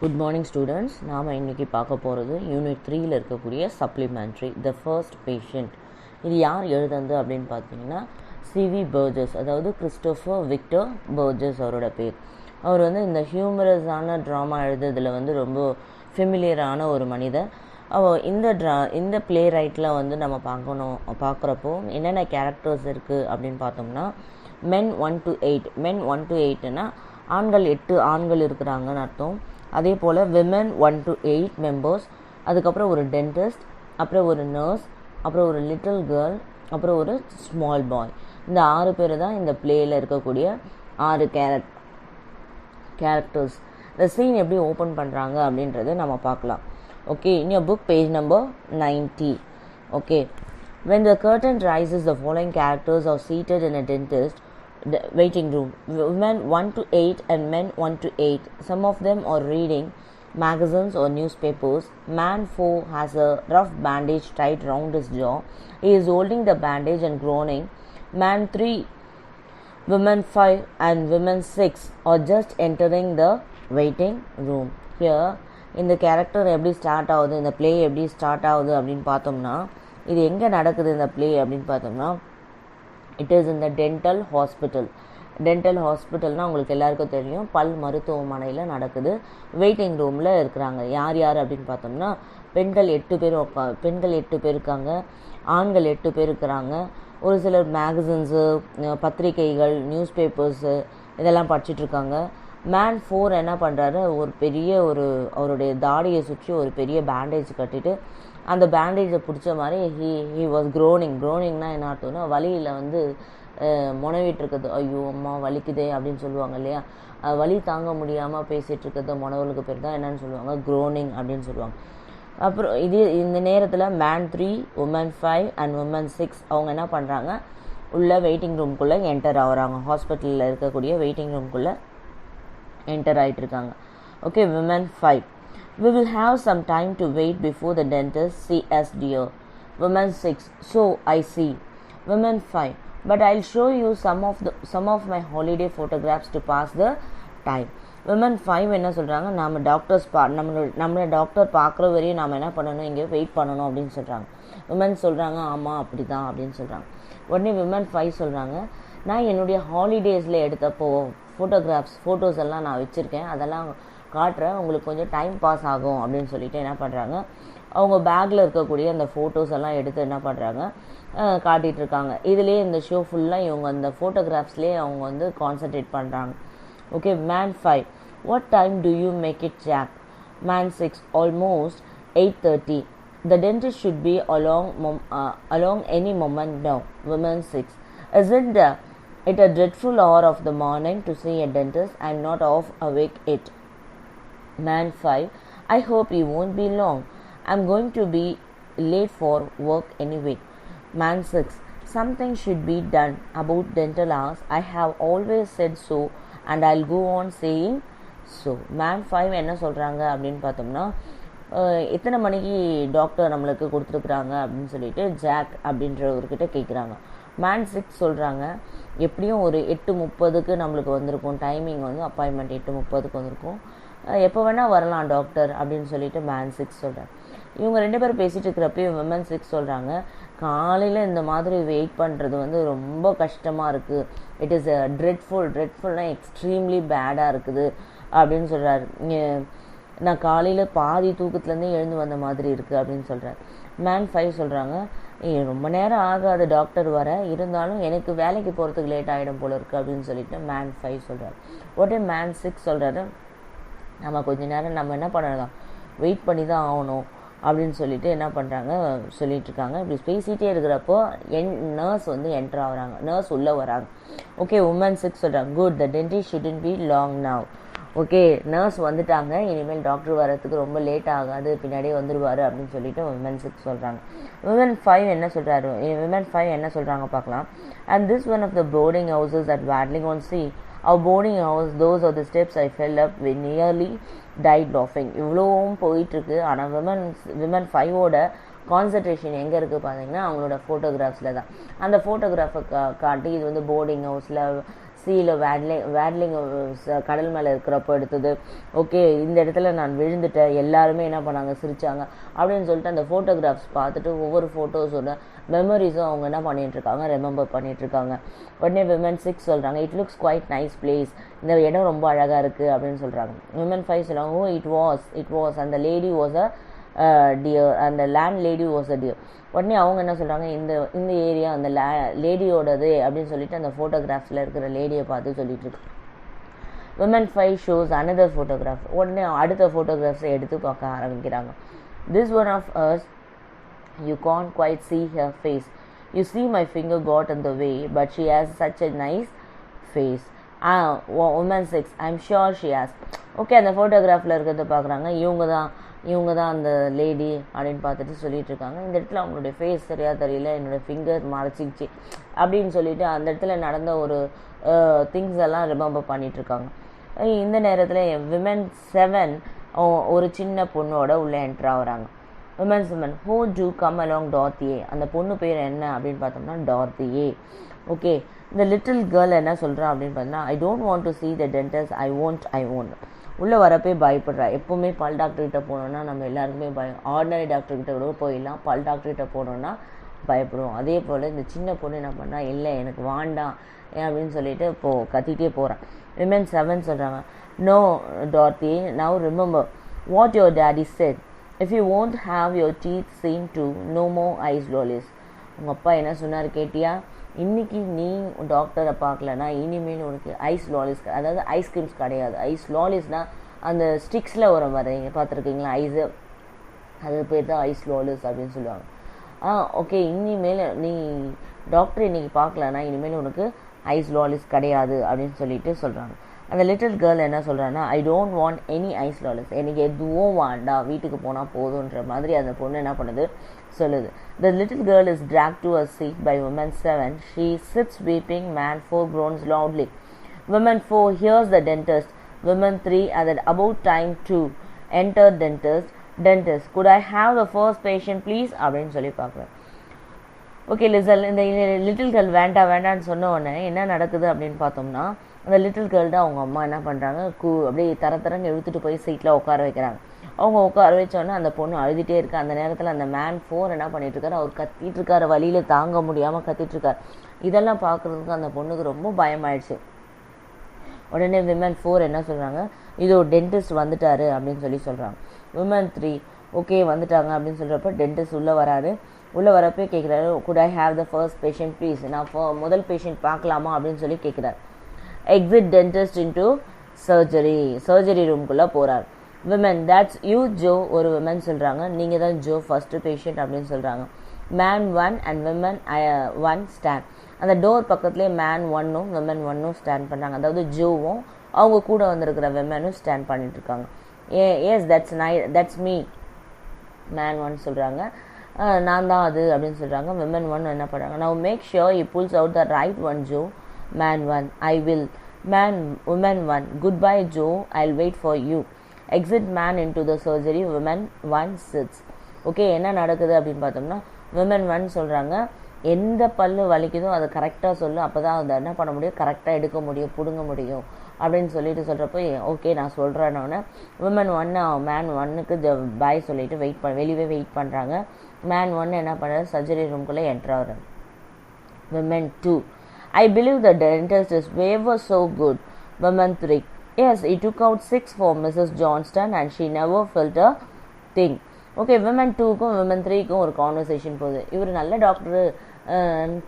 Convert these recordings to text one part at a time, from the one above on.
Good morning students. நாம் இன்றைக்கி பார்க்க போகிறது யூனிட் 3ல் இருக்கக்கூடிய சப்ளிமெண்ட்ரி த ஃபர்ஸ்ட் பேஷண்ட். இது யார் எழுதுனது அப்படின்னு பார்த்தீங்கன்னா சிவி பர்ஜஸ், அதாவது கிறிஸ்டோஃபர் விக்டர் பர்ஜஸ் அவரோட பேர். அவர் வந்து இந்த ஹியூமரஸான ட்ராமா எழுதுறதுல வந்து ரொம்ப ஃபெமிலியரான ஒரு மனிதர். இந்த பிளே ரைட்டில் வந்து நம்ம பார்க்குறப்போ என்னென்ன கேரக்டர்ஸ் இருக்குது அப்படின்னு பார்த்தோம்னா men 1 to 8. men 1 to 8னா ஆண்கள் 8 ஆண்கள் இருக்கிறாங்கன்னு அர்த்தம். அதே போல் விமன் 1 to 8 மெம்பர்ஸ், அதுக்கப்புறம் ஒரு டென்டிஸ்ட், அப்புறம் ஒரு நர்ஸ், அப்புறம் ஒரு லிட்டில் கேர்ள், அப்புறம் ஒரு ஸ்மால் பாய். இந்த 6 பேர் தான் இந்த பிளேயில் இருக்கக்கூடிய 6 கேரக்டர்ஸ். இந்த சீன் எப்படி ஓப்பன் பண்ணுறாங்க அப்படின்றத நம்ம பார்க்கலாம். Okay, in your book page number 90. Okay, when the curtain rises, the following characters are seated in a dentist waiting room. Women 1 to 8 and men 1 to 8. Some of them are reading magazines or newspapers. Man 4 has a rough bandage tied round his jaw. He is holding the bandage and groaning. Man 3, women 5 and women 6 are just entering the waiting room. Here இந்த character எப்படி start ஆகுது, இந்த play எப்படி start ஆகுது அப்படின்னு பார்த்தோம்னா, இது எங்கே நடக்குது இந்த ப்ளே அப்படின்னு பார்த்தோம்னா, இட் இஸ் இந்த டென்டல் ஹாஸ்பிட்டல். டென்டல் ஹாஸ்பிட்டல்னால் உங்களுக்கு எல்லாருக்கும் தெரியும், பல் மருத்துவமனையில் நடக்குது. வெயிட்டிங் ரூமில் இருக்கிறாங்க. யார் யார் அப்படின்னு பார்த்தோம்னா பெண்கள் 8 பேர் இருக்காங்க, ஆண்கள் 8 பேர் இருக்கிறாங்க. ஒரு சிலர் மேகசின்ஸு, பத்திரிகைகள், நியூஸ் பேப்பர்ஸு இதெல்லாம் படிச்சுட்ருக்காங்க. மேன் 4 என்ன பண்ணுறாரு, அவருடைய தாடியை சுற்றி ஒரு பெரிய பேண்டேஜ் கட்டிட்டு அந்த பேண்டேஜை பிடிச்ச மாதிரி ஹி வாஸ் க்ரோனிங்னா என்ன அர்த்தம்னா வலியில் வந்து முனவிட்டு இருக்கிறது. ஐயோ அம்மா வலிக்குதே அப்படின்னு சொல்லுவாங்க இல்லையா, வலி தாங்க முடியாமல் பேசிகிட்டு இருக்கிறது முனவலுக்கு பேர் தான் என்னன்னு சொல்லுவாங்க, க்ரோனிங் அப்படின்னு சொல்லுவாங்க. அப்புறம் இந்த நேரத்தில் மேன் 3, உமன் 5 அண்ட் உமன் 6 அவங்க என்ன பண்ணுறாங்க, உள்ள வெயிட்டிங் ரூம்குள்ளே என்டர் ஆகுறாங்க. ஹாஸ்பிட்டலில் இருக்கக்கூடிய வெயிட்டிங் ரூம்குள்ளே என்டர் ஆகிட்டு இருக்காங்க. Okay, women 5. We will have some time to wait before the dentist see us, dear. Women 6. So I see. Women 5. But I'll show you some of my holiday photographs to pass the time. Women 5 என்ன சொல்கிறாங்க, நம்ம doctor பார்க்குற வரையும் நாம் என்ன பண்ணணும், இங்கே wait பண்ணணும் அப்படின்னு சொல்கிறாங்க. விமன் சொல்கிறாங்க ஆமாம் அப்படி தான் அப்படின்னு சொல்கிறாங்க. உடனே விமன் 5 சொல்கிறாங்க, நான் என்னுடைய ஹாலிடேஸில் எடுத்தப்போ ஃபோட்டோஸ் எல்லாம் நான் வச்சுருக்கேன், அதெல்லாம் காட்டுறேன், உங்களுக்கு கொஞ்சம் டைம் பாஸ் ஆகும் அப்படின்னு சொல்லிட்டு என்ன பண்ணுறாங்க, அவங்க பேக்கில் இருக்கக்கூடிய அந்த ஃபோட்டோஸ் எல்லாம் எடுத்து என்ன பண்ணுறாங்க, காட்டிகிட்டு இருக்காங்க. இதுலேயே இந்த ஷோ ஃபுல்லாக இவங்க அந்த ஃபோட்டோகிராஃப்ஸ்லேயே அவங்க வந்து கான்சன்ட்ரேட் பண்ணுறாங்க. Okay, man 5. What time do you make it, Jack? Man 6. Almost 8:30. The dentist should be along any moment now. Woman 6. Isn't it a dreadful hour of the morning to see a dentist? I'm not half awake yet. Man 5. I hope he won't be long. I'm going to be late for work anyway. Man 6. Something should be done about dental hours. I have always said so and I'll go on saying so. Man 5 என்ன சொல்கிறாங்க அப்படின்னு பார்த்தோம்னா, எத்தனை மணிக்கு doctor நம்மளுக்கு கொடுத்துருக்குறாங்க அப்படின்னு சொல்லிட்டு ஜாக் அப்படின்றவர்கிட்ட கேட்குறாங்க. மேன் 6 சொல்கிறாங்க, எப்படியும் ஒரு 8:30க்கு நம்மளுக்கு வந்திருக்கும், டைமிங் வந்து அப்பாயின்மெண்ட் 8:30க்கு வந்திருக்கும், எப்போ வேணால் வரலாம் டாக்டர் அப்படின்னு சொல்லிட்டு மேன் 6 சொல்கிறாங்க. இவங்க 2 பேரும் பேசிகிட்டு இருக்கிறப்ப விமன் 6 சொல்கிறாங்க, காலையில் இந்த மாதிரி வெயிட் பண்ணுறது வந்து ரொம்ப கஷ்டமாக இருக்குது. இட் இஸ் ட்ரெட்ஃபுல்னா எக்ஸ்ட்ரீம்லி பேடாக இருக்குது அப்படின்னு சொல்கிறாரு. நான் காலையில் பாதி தூக்கத்துலேருந்தே எழுந்து வந்த மாதிரி இருக்குது அப்படின்னு சொல்கிறார். மேன் 5 சொல்கிறாங்க, ரொம்ப நேரம் ஆகாது டாக்டர் வர, இருந்தாலும் எனக்கு வேலைக்கு போகிறதுக்கு லேட் ஆகிடும் போல இருக்குது அப்படின்னு சொல்லிட்டு மேன் 5 சொல்கிறார். உடனே மேன் 6 சொல்கிறாரு, நம்ம கொஞ்ச நேரம் நம்ம என்ன பண்ணலாம், வெயிட் பண்ணி தான் ஆகணும் அப்படின்னு சொல்லிட்டு என்ன பண்ணுறாங்க சொல்லிகிட்ருக்காங்க. இப்படி பேசிகிட்டே இருக்கிறப்போ நர்ஸ் வந்து என்டர் ஆகுறாங்க, நர்ஸ் உள்ளே வராங்க. ஓகே, உமன் 6 சொல்கிறாங்க, good, the dentist shouldn't be long now. Okay, nurse வந்துட்டாங்க, இனிமேல் டாக்டர் வரத்துக்கு ரொம்ப லேட் ஆகாது, பின்னாடியே வந்துடுவார் அப்படின்னு சொல்லிட்டு விமன் 6 சொல்கிறாங்க. விமன் 5 என்ன சொல்கிறாங்க பார்க்கலாம். And this one of the boarding houses at Wadling on Sea. Our boarding house, those are the steps I fell up, we nearly died laughing. இவ்வளோவும் போயிட்டுருக்கு. ஆனால் விமன் 5ஓட கான்சன்ட்ரேஷன் எங்கே இருக்குது பார்த்தீங்கன்னா அவங்களோட ஃபோட்டோகிராஃப்ஸில் தான். அந்த ஃபோட்டோகிராஃபை காட்டி இது வந்து போர்டிங் ஹவுஸில் சீல வேட்லிங் கடல் மேலே இருக்கிறப்போ எடுத்தது. ஓகே, இந்த இடத்துல நான் விழுந்துட்டேன், எல்லாருமே என்ன பண்ணாங்க, சிரிச்சாங்க அப்படின்னு சொல்லிட்டு அந்த ஃபோட்டோகிராஃப்ஸ் பார்த்துட்டு ஒவ்வொரு ஃபோட்டோஸோட மெமரிஸும் அவங்க என்ன பண்ணிகிட்ருக்காங்க, ரிமெம்பர் பண்ணிகிட்ருக்காங்க. உடனே விமன் 6 சொல்கிறாங்க, it looks quite nice place, இந்த இடம் ரொம்ப அழகாக இருக்குது அப்படின்னு சொல்கிறாங்க. விமன் 5 சொல்கிறாங்க, ஓ இட் வாஸ் அந்த லேடி வாஸ் அ டியர், அந்த land lady was a dear. உடனே அவங்க என்ன சொல்கிறாங்க, இந்த ஏரியா அந்த லேடியோடது அப்படின்னு சொல்லிட்டு அந்த ஃபோட்டோகிராஃப்ஸில் இருக்கிற லேடியை பார்த்து சொல்லிட்டு இருக்கு. Women 5 shows another photograph. உடனே அடுத்த ஃபோட்டோகிராஃப்ஸை எடுத்து பார்க்க ஆரம்பிக்கிறாங்க. This one of us you can't quite see her face. You see my finger got in the way, but she has such a nice face. Woman 6, I'm sure she has. Okay, அந்த ஃபோட்டோகிராஃபில் இருக்கிறத பார்க்குறாங்க. இவங்க தான் அந்த lady அப்படின்னு பார்த்துட்டு சொல்லிட்டு இருக்காங்க. இந்த இடத்துல அவங்களுடைய ஃபேஸ் சரியாக தெரியல, என்னோடய ஃபிங்கர் மறைச்சிக்கிச்சு அப்படின்னு சொல்லிட்டு அந்த இடத்துல நடந்த ஒரு திங்ஸ் எல்லாம் ரிமெம்பர் பண்ணிகிட்ருக்காங்க. இந்த நேரத்தில் விமன் 7 ஒரு சின்ன பொண்ணோட உள்ளே என்ட்ரு ஆகுறாங்க. Women 7, who do come along Dorothy. அந்த பொண்ணு பேர் என்ன அப்படின்னு பார்த்தோம்னா டார்த்தியே. ஓகே, இந்த லிட்டில் கேர்ள் என்ன சொல்கிறா அப்படின்னு பார்த்தோம்னா, I don't want to see the dentist, I won't. உள்ளே வரப்பே பயப்படுறா. எப்போவுமே பல் டாக்டர்கிட்ட போனோன்னா நம்ம எல்லாருக்குமே பயம். ஆர்டினரி டாக்டர்கிட்ட கூட போயிடலாம், பல் டாக்டர்கிட்ட போனோன்னா பயப்படுவோம். அதே போல் இந்த சின்ன பொண்ணு என்ன பண்ணால், இல்லை எனக்கு வாண்டாம் அப்படின்னு சொல்லிட்டு கத்திகிட்டே போகிறான். விமன் 7 சொல்கிறாங்க, no Dorothy, now remember what your daddy said, if you won't have your teeth seen to, no more ice lollies. உங்கள் அப்பா என்ன சொன்னார் கேட்டியா, இன்றைக்கி நீ டாக்டரை பார்க்கலன்னா இனிமேல் உனக்கு ஐஸ் லாலிஸ், அதாவது ஐஸ்கிரீம்ஸ் கிடையாது. ஐஸ் லாலிஸ்னால் அந்த ஸ்டிக்ஸில் வரும் வரீங்க பார்த்துருக்கீங்களா ஐஸு, அது பேர் தான் ஐஸ் லாலிஸ் அப்படின்னு சொல்லுவாங்க. ஓகே, இனிமேல் நீ டாக்டர் இன்றைக்கி பார்க்கலன்னா இனிமேல் உனக்கு ஐஸ் லாலிஸ் கிடையாது அப்படின்னு சொல்லிட்டு சொல்கிறாங்க. அந்த லிட்டில் கேர்ள் என்ன சொல்கிறான்னா, I don't want any ice lollies, எனக்கு எதுவும் வேண்டாம், வீட்டுக்கு போனால் போதுன்ற மாதிரி அந்த பொண்ணு என்ன பண்ணுது சொல்லுது. The little girl is dragged to a seat by woman 7. She sits weeping. Man 4 groans loudly. Woman 4 hears the dentist. Woman 3 at that about time to enter dentist. Could I have the first patient please அப்படின்னு சொல்லி பார்க்குறேன். Okay, இந்த little girl வேண்டான்னு சொன்ன உடனே என்ன நடக்குது அப்படின்னு பார்த்தோம்னா, அந்த லிட்டில் கேர்ள் தான் அவங்க அம்மா என்ன பண்ணுறாங்க, அப்படியே தரன்னு இழுத்துட்டு போய் சீட்டில் உட்கார வைக்கிறாங்க. அவங்க உட்கார வச்சோன்னே அந்த பொண்ணு அழுதுகிட்டே இருக்கு. அந்த நேரத்தில் அந்த மேன் 4 என்ன பண்ணிகிட்ருக்காரு, அவர் கத்திட்டுருக்காரு, வழியில் தாங்க முடியாமல் கத்திட்டுருக்காரு. இதெல்லாம் பார்க்குறதுக்கு அந்த பொண்ணுக்கு ரொம்ப பயமாயிடுச்சு. உடனே விமன் 4 என்ன சொல்கிறாங்க, இதோ டென்டிஸ்ட் வந்துட்டாரு அப்படின்னு சொல்கிறாங்க. விமன் 3 ஓகே வந்துட்டாங்க அப்படின்னு சொல்கிறப்ப டென்டிஸ்ட் உள்ளே வராரு. உள்ளே வரப்போ கேட்குறாரு, good I have the first patient please, நான் முதல் பேஷண்ட் பார்க்கலாமா அப்படின்னு சொல்லி கேட்குறாரு. எக்ஸிட் டென்டிஸ்ட் இன்டு சர்ஜரி ரூம்குள்ளே போகிறார். விமன், தட்ஸ் யூ ஜோ, ஒரு விமன் சொல்கிறாங்க, நீங்கள் தான் ஜோ ஃபஸ்ட்டு பேஷண்ட் அப்படின்னு சொல்கிறாங்க. Man 1 and women 1 stand. அந்த டோர் பக்கத்துலேயே மேன் 1ம் விமன் 1ம் ஸ்டாண்ட் பண்ணுறாங்க. அதாவது ஜோவும் அவங்க கூட வந்திருக்கிற விமனும் ஸ்டாண்ட் பண்ணிட்டுருக்காங்க. எஸ் தட்ஸ் மீ, மேன் 1 சொல்கிறாங்க, நான் தான் அது அப்படின்னு சொல்கிறாங்க. விமன் 1 என்ன பண்ணுறாங்க, நான் make sure he pulls out the right one Joe. Man 1, I will. Women 1, good bye Joe, I'll wait for you. Exit man into the surgery. Women 1 sits. Okay, என்ன நடக்குது அப்படின்னு பார்த்தோம்னா, விமன் 1 சொல்கிறாங்க, எந்த பல்லு வலிக்குதோ அதை கரெக்டாக சொல்லு, அப்போ தான் அதை என்ன பண்ண முடியும், கரெக்டாக எடுக்க முடியும், பிடுங்க முடியும் அப்படின்னு சொல்லிட்டு சொல்கிறப்போ ஓகே நான் சொல்கிறேன்னொன்னே விமன் 1 மேன் 1க்கு பாய் சொல்லிட்டு வெளியே வெயிட் பண்ணுறாங்க. மேன் 1 என்ன பண்ணுறாரு, சர்ஜரி ரூம்குள்ளே என்ட்ரு ஆகுறாரு. Women 2, I believe the dentist is ever so good. Women 3, yes, he took out 6 for Mrs. Johnston and she never felt a thing. ஓகே, விமன் 2க்கும் விமன் 3க்கும் ஒரு கான்வர்சேஷன் போகுது. இவர் நல்ல டாக்டரு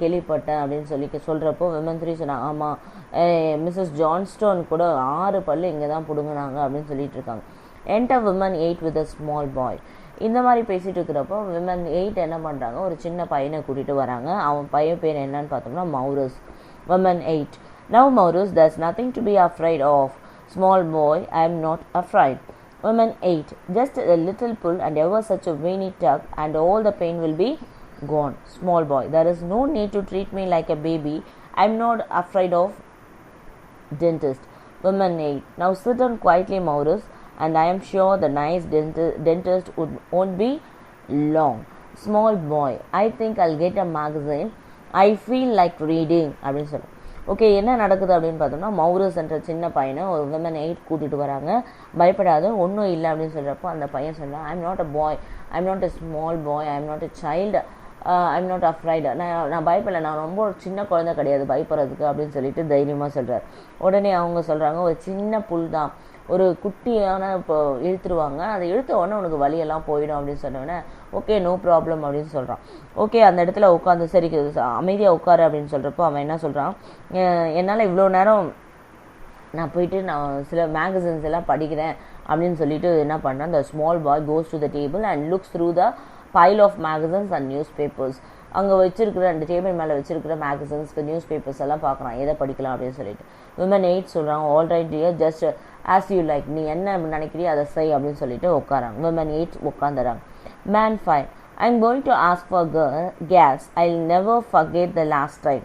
கேள்விப்பட்டேன் அப்படின்னு சொல்கிறப்போ விமன் 3 சொன்னாங்க, ஆமாம் மிஸ்ஸஸ் ஜான்ஸ்டோன் கூட 6 பல்லு இங்கே தான் பிடுங்கினாங்க அப்படின்னு சொல்லிட்டு இருக்காங்க. Enter women 8 with a small boy. இந்த மாதிரி பேசிகிட்டு இருக்கிறப்போ விமன் 8 என்ன பண்ணுறாங்க, ஒரு சின்ன பையனை கூட்டிகிட்டு வராங்க. அவன் பையன் பேர் என்னன்னு பார்த்தோம்னா Maurus. Women 8, now Maurus, there's nothing to be afraid of. Small boy, I am not afraid. Women 8, just a little pull and ever such a weeny tug and all the pain will be gone. Small boy, there is no need to treat me like a baby. I am not afraid of dentist. Women 8, now sit down quietly Maurus, and I am sure the nice dentist won't be long. Small boy, I think I'll get a magazine. I feel like reading அப்படின்னு சொல்லு. Okay, என்ன நடக்குது அப்படின்னு பார்த்தோம்னா, மௌரஸ் என்ற சின்ன பையனை ஒரு விமன் 8 கூட்டிகிட்டு வராங்க. பயப்படாத, ஒன்றும் இல்லை அப்படின்னு சொல்கிறப்போ அந்த பையன் சொல்கிறான், I am not a bye, I am not a small boy, I am not a child, I am not afraid, நான் பயப்படலை, நான் ரொம்ப ஒரு சின்ன குழந்தை கிடையாது பயப்படுறதுக்கு அப்படின்னு சொல்லிட்டு தைரியமாக சொல்கிறார். உடனே அவங்க சொல்கிறாங்க, ஒரு சின்ன புல் தான், ஒரு குட்டியான இப்போ இழுத்துருவாங்க, அதை இழுத்த உடனே உனக்கு வலியெல்லாம் போயிடும் அப்படின்னு சொன்னோடனே ஓகே நோ ப்ராப்ளம் அப்படின்னு சொல்கிறான். ஓகே, அந்த இடத்துல உட்காந்து சரி அமைதியாக உட்காரு அப்படின்னு சொல்கிறப்போ அவன் என்ன சொல்கிறான், என்னால் இவ்வளோ நேரம் நான் போயிட்டு நான் சில மேகசின்ஸ் எல்லாம் படிக்கிறேன் அப்படின்னு சொல்லிட்டு என்ன பண்ணுறேன், the small boy goes to the table and looks through the pile of magazines and newspapers. அங்கே வச்சிருக்கிற அந்த டேபிள் மேலே வச்சிருக்கிற மேகசின்ஸ்க்கு நியூஸ் பேப்பர்ஸ் எல்லாம் பார்க்குறான், எதை படிக்கலாம் அப்படின்னு சொல்லிட்டு. விமன் 8 சொல்கிறாங்க, alright dear, just as you like, நீ என்ன நினைக்கிறியோ அதை செய் அப்படின்னு சொல்லிட்டு உட்காராங்க. விமன் 8 உட்காந்துறாங்க. Man 5, I am going to ask for gas, I will never forget the last time.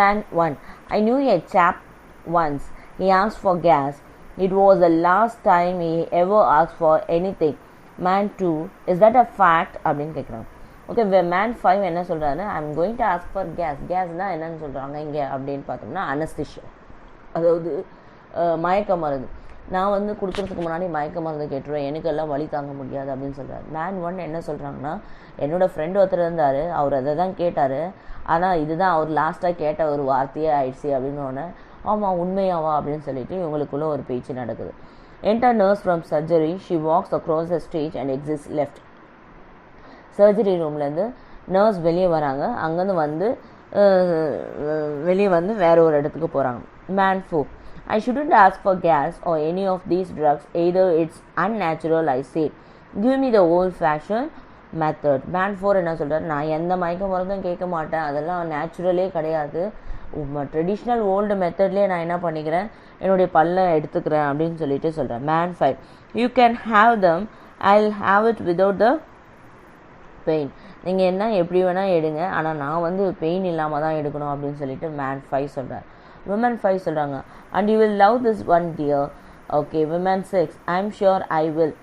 Man 1, I knew a chap once, he asked for gas, it was the last time he ever asked for anything. Man 2, is that a fact அப்படின்னு கேட்குறாங்க. Okay, man 5 என்ன சொல்கிறாரு, I am going to ask for gas. கேஸ்னால் என்னன்னு சொல்கிறாங்க இங்கே அப்படின்னு பார்த்தோம்னா அனஸ்தீஷியா, அதாவது மயக்க மருந்து. நான் வந்து கொடுக்குறதுக்கு முன்னாடி மயக்க மருந்து கேட்டுருவேன், எனக்கெல்லாம் வலி தாங்க முடியாது அப்படின்னு சொல்கிறார். மேன் 1 என்ன சொல்கிறாங்கன்னா, என்னோடய ஃப்ரெண்டு ஒருத்தர் இருந்தார், அவர் அதை தான் கேட்டார், ஆனால் இதுதான் அவர் லாஸ்ட்டாக கேட்ட ஒரு வார்த்தையே ஆயிடுச்சு அப்படின்னு ஒன்று. ஆமாம் உண்மையாவா அப்படின்னு சொல்லிட்டு இவங்களுக்குள்ள ஒரு பேச்சு நடக்குது. Enter nurse from surgery. She walks across the stage and exits left. Surgery ரூம்லேருந்து நர்ஸ் வெளியே வராங்க. அங்கேருந்து வந்து வெளியே வந்து வேற ஒரு இடத்துக்கு போகிறாங்க. Man 4, I shouldn't ask for gas or any of these drugs. Either it's unnatural, I say. Give me the old-fashioned method. Man 4 என்ன சொல்கிறார், நான் எந்த மயக்க மருந்தும் கேட்க மாட்டேன், அதெல்லாம் நேச்சுரலே கிடையாது, ட்ரெடிஷ்னல் ஓல்டு மெத்தட்லேயே நான் என்ன பண்ணிக்கிறேன், என்னுடைய பல்லை எடுத்துக்கிறேன் அப்படின்னு சொல்லிட்டு சொல்கிறேன். Man 5, you can have them, I will have it without the pain. நீங்கள் என்ன எப்படி வேணால் எடுங்க, ஆனால் நான் வந்து பெயின் இல்லாமல் தான் எடுக்கணும் அப்படின்னு சொல்லிட்டு மேன் 5 சொல்கிறார். விமன் 5 சொல்கிறாங்க, and you will love this one dear. Okay, women 6, I am sure I will.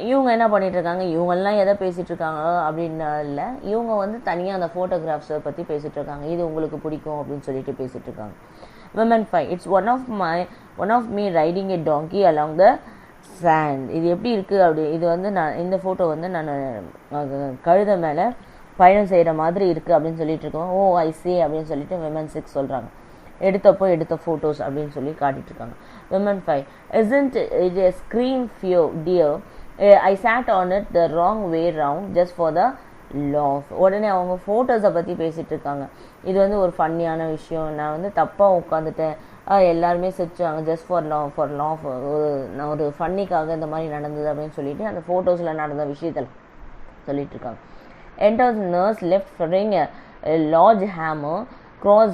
இவங்க என்ன பண்ணிகிட்ருக்காங்க, இவங்கெல்லாம் எதை பேசிகிட்ருக்காங்க அப்படின்னு இல்லை, இவங்க வந்து தனியாக அந்த ஃபோட்டோகிராஃப்ஸை பற்றி பேசிகிட்ருக்காங்க, இது உங்களுக்கு பிடிக்கும் அப்படின்னு சொல்லிட்டு பேசிகிட்ருக்காங்க. Women 5, it's one of me riding a donkey along the sand. இது எப்படி இருக்குது அப்படி, இது வந்து நான் இந்த ஃபோட்டோ வந்து நான் கழுதை மேலே பயணம் செய்கிற மாதிரி இருக்குது அப்படின்னு சொல்லிட்டு இருக்கோம். ஓ ஐ சே அப்படின்னு சொல்லிட்டு விமன் 6 சொல்கிறாங்க. எடுத்த ஃபோட்டோஸ் அப்படின்னு சொல்லி காட்டிகிட்ருக்காங்க. Women 5, isn't it a scream fear dear, I sat on it the wrong way round just for the laugh. உடனே அவங்க ஃபோட்டோஸை பற்றி பேசிகிட்டு இருக்காங்க. இது வந்து ஒரு ஃபன்னியான விஷயம், நான் வந்து தப்பாக உட்காந்துட்டேன், எல்லாருமே சிரிச்சாங்க, ஜஸ்ட் ஃபார் லாஃப், நான் ஒரு ஃபன்னிக்காக இந்த மாதிரி நடந்தது அப்படின்னு சொல்லிட்டு அந்த ஃபோட்டோஸில் நடந்த விஷயத்தில் சொல்லிட்டு இருக்காங்க. Enters nurse left carrying a large hammer.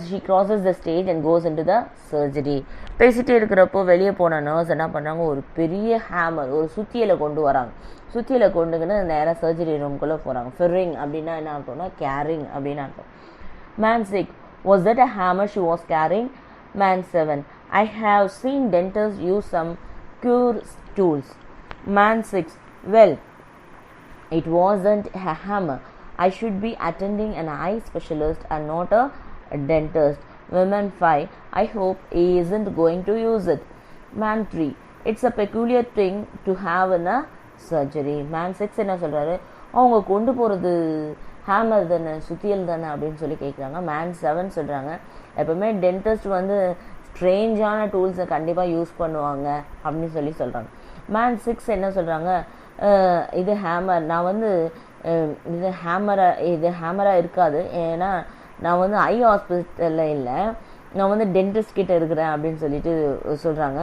She crosses the stage and goes into the surgery. பேசிகிட்டே இருக்கிறப்போ வெளியே போன நர்ஸ் என்ன பண்ணுறாங்க, ஒரு பெரிய ஹேமர், ஒரு சுத்தியலை கொண்டு வராங்க. சுத்தியலை கொண்டுக்கின்னு நேராக சர்ஜரி ரூம்குள்ளே போகிறாங்க. ஃபிரிங் அப்படின்னா என்ன அர்த்தம்னா கேரிங் அப்படின்னு அர்த்தம். Man 6, was that a hammer she was carrying? Man 7, I have seen dentists use some cure tools. Man 6, well, it wasn't a hammer. I should be attending an eye specialist and not a dentist. Women 5, I hope he isn't going to use it. Man 3, it's a peculiar thing to have in a surgery. Man 6 என்ன சொல்கிறாரு, அவங்க கொண்டு போகிறது hammer தானே, சுத்தியல் தானே அப்படின்னு சொல்லி கேட்குறாங்க. மேன் 7 சொல்கிறாங்க, எப்போவுமே டென்டிஸ்ட் வந்து ஸ்ட்ரேஞ்சான டூல்ஸை கண்டிப்பாக யூஸ் பண்ணுவாங்க அப்படின்னு சொல்லி சொல்கிறாங்க. மேன் 6 என்ன சொல்கிறாங்க, இது ஹேமர், நான் வந்து இது ஹேமராக இருக்காது, ஏன்னா நான் வந்து ஐ ஹாஸ்பிட்டலில் இல்லை, நான் வந்து டென்டிஸ்ட் கிட்ட இருக்கிறேன் அப்படின்னு சொல்லிட்டு சொல்கிறாங்க.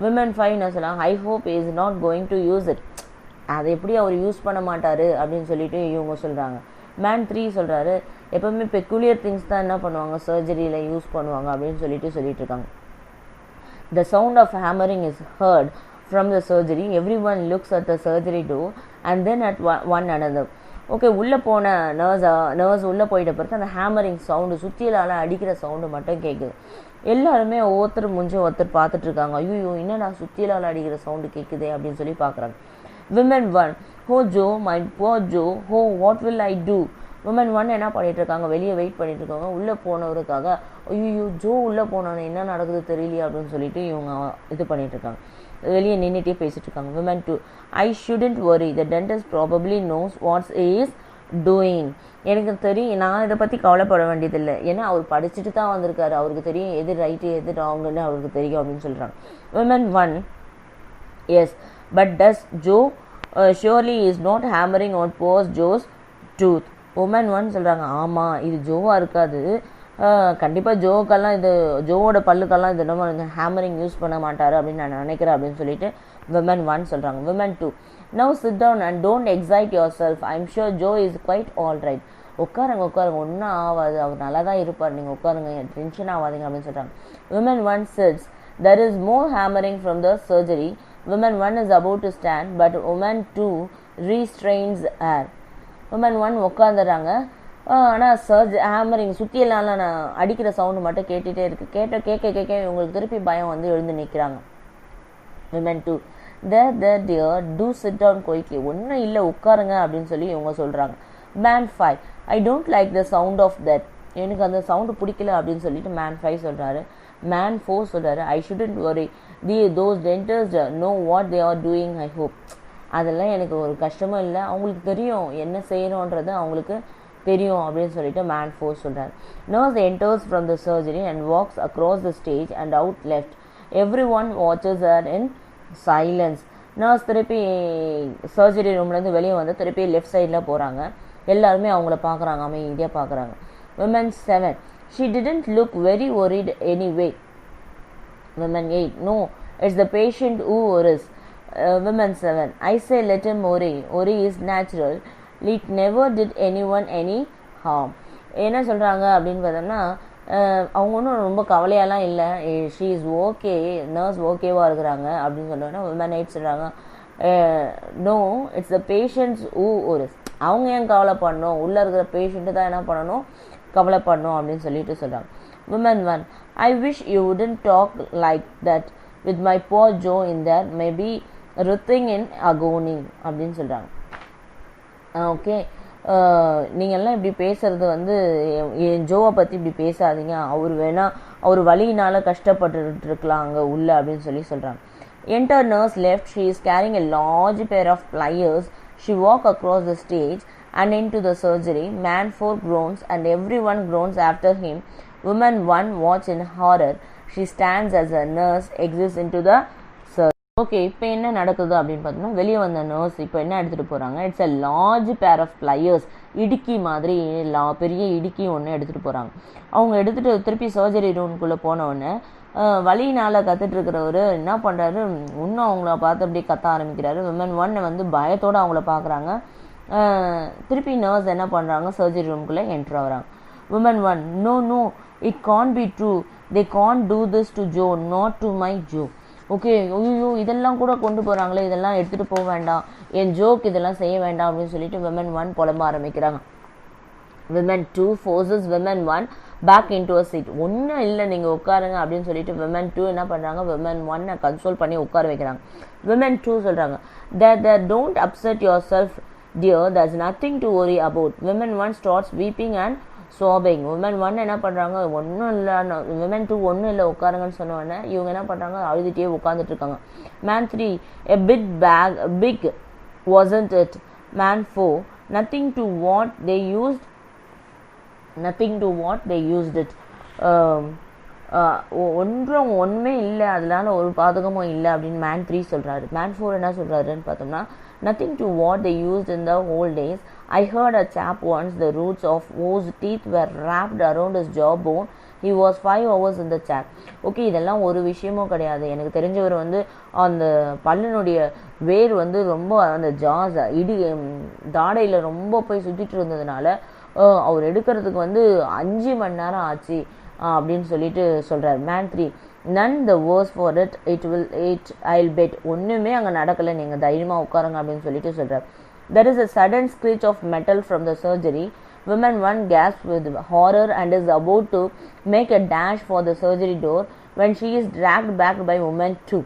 விமன் 5 என்ன சொல்கிறாங்க, I hope is not going to use it, அதை எப்படி அவர் யூஸ் பண்ண மாட்டார் அப்படின்னு சொல்லிட்டு இவங்க சொல்கிறாங்க. மேன் 3 சொல்கிறாரு, எப்போவுமே பெக்குலியர் திங்ஸ் தான் என்ன பண்ணுவாங்க சர்ஜரியில் யூஸ் பண்ணுவாங்க அப்படின்னு சொல்லிட்டு இருக்காங்க. The sound of hammering is heard from the surgery. Everyone looks at the surgery door and then at one another. Okay, உள்ளே போன நர்ஸ் உள்ளே போயிட்ட பிறகு அந்த ஹேமரிங் சவுண்டு, சுத்தியலால் அடிக்கிற சவுண்டு மட்டும் கேட்குது. எல்லாருமே ஒருத்தர் ஒருத்தர் பார்த்துட்ருக்காங்க. ஐயோ என்னடா சுத்தியலால் அடிக்கிற சவுண்டு கேட்குதே அப்படின்னு சொல்லி பார்க்குறாங்க. Women 1, oh Joe, my poor Joe, oh what will I do? Woman 1 என்ன பண்ணிட்டு இருக்காங்க, வெளியே வெயிட் பண்ணிட்டு இருக்காங்க. உள்ளே போனவருக்காக ஐயோ ஜோ உள்ளே போனானே என்ன நடக்குது தெரியலையே அப்படின்னு சொல்லிட்டு இவங்க இது பண்ணிட்டு இருக்காங்க, வெளியே நின்றுட்டே பேசிட்டு இருக்காங்க. Women 2, I shouldn't worry, the dentist probably knows what's is doing. எனக்கு தெரியும், நான் இதை பற்றி கவலைப்பட வேண்டியதில்லை, ஏன்னா அவர் படிச்சுட்டு தான் வந்திருக்காரு, அவருக்கு தெரியும் எது ரைட்டு எது ராங்குன்னு அவருக்கு தெரியும் அப்படின்னு சொல்கிறாங்க. Women 1, yes but does Joe surely is not hammering on poor Joe's tooth. Woman 1 சொல்கிறாங்க, ஆமாம் இது ஜோவாக இருக்காது, கண்டிப்பாக ஜோக்கெல்லாம் இது ஜோவோட பல்லுக்கெல்லாம் இது நம்ம ஹேமரிங் யூஸ் பண்ண மாட்டார் அப்படின்னு நான் நினைக்கிறேன் அப்படின்னு சொல்லிட்டு விமன் 1 சொல்கிறாங்க. Women 2, now sit down and don't excite yourself, I am sure Joe is quite all right. உட்காருங்க ஒன்றும் ஆகாது, அவர் நல்லா தான் இருப்பார், நீங்கள் உட்காருங்க, டென்ஷன் ஆகாதீங்க அப்படின்னு சொல்கிறாங்க. Women 1 sits, there is more hammering from the surgery. Woman 1 is about to stand, but woman 2 restrains her. woman 1 உட்காந்துறாங்க, ஆனால் ஹேமரிங் சுற்றியெல்லாம் நான் அடிக்கிற சவுண்டு மட்டும் கேட்டுகிட்டே இருக்குது. கேட்க இவங்களுக்கு திருப்பி பயம் வந்து எழுந்து நிற்கிறாங்க. women 2, there dear, do sit down quietly. ஒன்றும் இல்லை உட்காருங்க அப்படின்னு சொல்லி இவங்க சொல்கிறாங்க. man 5, I don't like the sound of that. எனக்கு அந்த சவுண்டு பிடிக்கல அப்படின்னு சொல்லிட்டு man 5 சொல்கிறாரு. man 4 சொல்கிறாரு, I shouldn't worry, those dentists know what they are doing, I hope. அதெல்லாம் எனக்கு ஒரு கஷ்டமும் இல்லை, அவங்களுக்கு தெரியும் என்ன செய்யணுன்றது அவங்களுக்கு தெரியும் அப்படின்னு சொல்லிட்டு man 4 சொல்கிறார். nurse enters from the surgery and walks across the stage and out left. everyone watches her in silence. nurse திருப்பி சர்ஜரி ரூம்லேருந்து வெளியே வந்து திருப்பி லெஃப்ட் சைடில் போகிறாங்க. எல்லாருமே அவங்கள பார்க்குறாங்க, அமைதியாக பார்க்குறாங்க. women 7, she didn't look very worried anyway. women 8, no, it's the patient who worries. women 7, I say let him worry is natural, it never did anyone any harm. என்ன சொல்கிறாங்க அப்படின்னு பார்த்தோம்னா, அவங்க ஒன்றும் ரொம்ப கவலையெல்லாம் இல்லை, ஷீ இஸ் ஓகே, நர்ஸ் ஓகேவாக இருக்கிறாங்க அப்படின்னு சொல்லுவாங்கன்னா women 8 சொல்கிறாங்க, no it's the patients who worries. அவங்க ஏன் கவலை பண்ணணும், உள்ளே இருக்கிற பேஷண்ட்டு தான் என்ன பண்ணணும், கவலைப்படணும் அப்படின்னு சொல்லிட்டு சொல்கிறாங்க. women 1, I wish you wouldn't talk like that with my poor Joe in there, maybe writhing in agony அப்படின்னு சொல்கிறாங்க. ஓகே, நீங்கள்லாம் இப்படி பேசுகிறது வந்து என் ஜோவை பற்றி இப்படி பேசாதீங்க, அவர் வலியினால் கஷ்டப்பட்டுட்டு இருக்கலாம் அங்கே உள்ள அப்படின்னு சொல்கிறாங்க. enter nurse left, she is carrying a large pair of pliers. She walk across the stage and into the surgery. man 4 groans and everyone groans after him. woman 1 watch in horror. She stands as a nurse exits into the surgery. Okay, இப்போ என்ன நடக்குது அப்படின்னு பார்த்தோம்னா, வெளியே வந்த nurse இப்போ என்ன எடுத்துகிட்டு போகிறாங்க, it's a large pair of pliers, இடுக்கி மாதிரி பெரிய இடுக்கி ஒன்று எடுத்துகிட்டு போகிறாங்க. அவங்க எடுத்துகிட்டு திருப்பி சர்ஜரி ரூம்குள்ளே போனவுடனே வலியினால் கற்றுட்ருக்கிறவர் என்ன பண்ணுறாரு, இன்னும் அவங்கள பார்த்து அப்படியே கத்த ஆரம்பிக்கிறாரு. women 1 வந்து பயத்தோடு அவங்கள பார்க்குறாங்க. திருப்பி நர்ஸ் என்ன பண்ணுறாங்க, சர்ஜரி ரூம்குள்ளே என்ட்ரு ஆகிறாங்க. women 1, no, it can't be true, they can't do this to Joe, not to my Joe. Okay, ஐயோ இதெல்லாம் கூட கொண்டு போகிறாங்களே, இதெல்லாம் எடுத்துகிட்டு போக வேண்டாம், என் ஜோக்கு இதெல்லாம் செய்ய வேண்டாம் அப்படின்னு சொல்லிட்டு women 1 புலம்ப ஆரம்பிக்கிறாங்க. women 2 forces women 1 back into a seat. ஒன்றும் இல்லை நீங்கள் உட்காருங்க அப்படின்னு சொல்லிட்டு women 2 என்ன பண்ணுறாங்க, women 1 கன்சோல் பண்ணி உட்கார வைக்கிறாங்க. women 2 சொல்கிறாங்க, that don't upset yourself dear, there's nothing to worry about. women 1 starts weeping and sobbing. women 1 என்ன பண்ணுறாங்க, ஒன்றும் இல்லை, women 2 ஒன்றும் இல்லை உட்காருங்கன்னு சொன்னோடனே இவங்க என்ன பண்ணுறாங்க, அழுதுகிட்டே உட்காந்துட்டு இருக்காங்க. man 3, a big wasn't it. man 4, nothing to what they used it. ஒன்றுமே இல்லை, அதனால ஒரு பாதகமும் இல்லை அப்படின்னு man 3 சொல்கிறாரு. man 4 என்ன சொல்கிறாருன்னு பார்த்தோம்னா, nothing to what they used in the old days. I heard a chap once, the roots of whose teeth were wrapped around his jawbone. He was 5 hours in the chair. Okay, இதெல்லாம் ஒரு விஷயமும் கிடையாது. எனக்கு தெரிஞ்சவர் வந்து அந்த பல்லினுடைய வேர் வந்து ரொம்ப அந்த ஜாஸ் தாடையில் ரொம்ப போய் சுற்றிட்டு இருந்ததுனால அவர் எடுக்கிறதுக்கு வந்து 5 மணி நேரம் ஆச்சு அப்படின்னு சொல்லிட்டு சொல்கிறார். man 3, none the worse for it, I'll bet. ஒன்றுமே அங்கே நடக்கலை, நீங்கள் தைரியமாக உட்காருங்க அப்படின்னு சொல்லிட்டு சொல்கிறார். there is a sudden screech of metal from the surgery. women 1 gasps with horror and is about to make a dash for the surgery door when she is dragged back by women 2.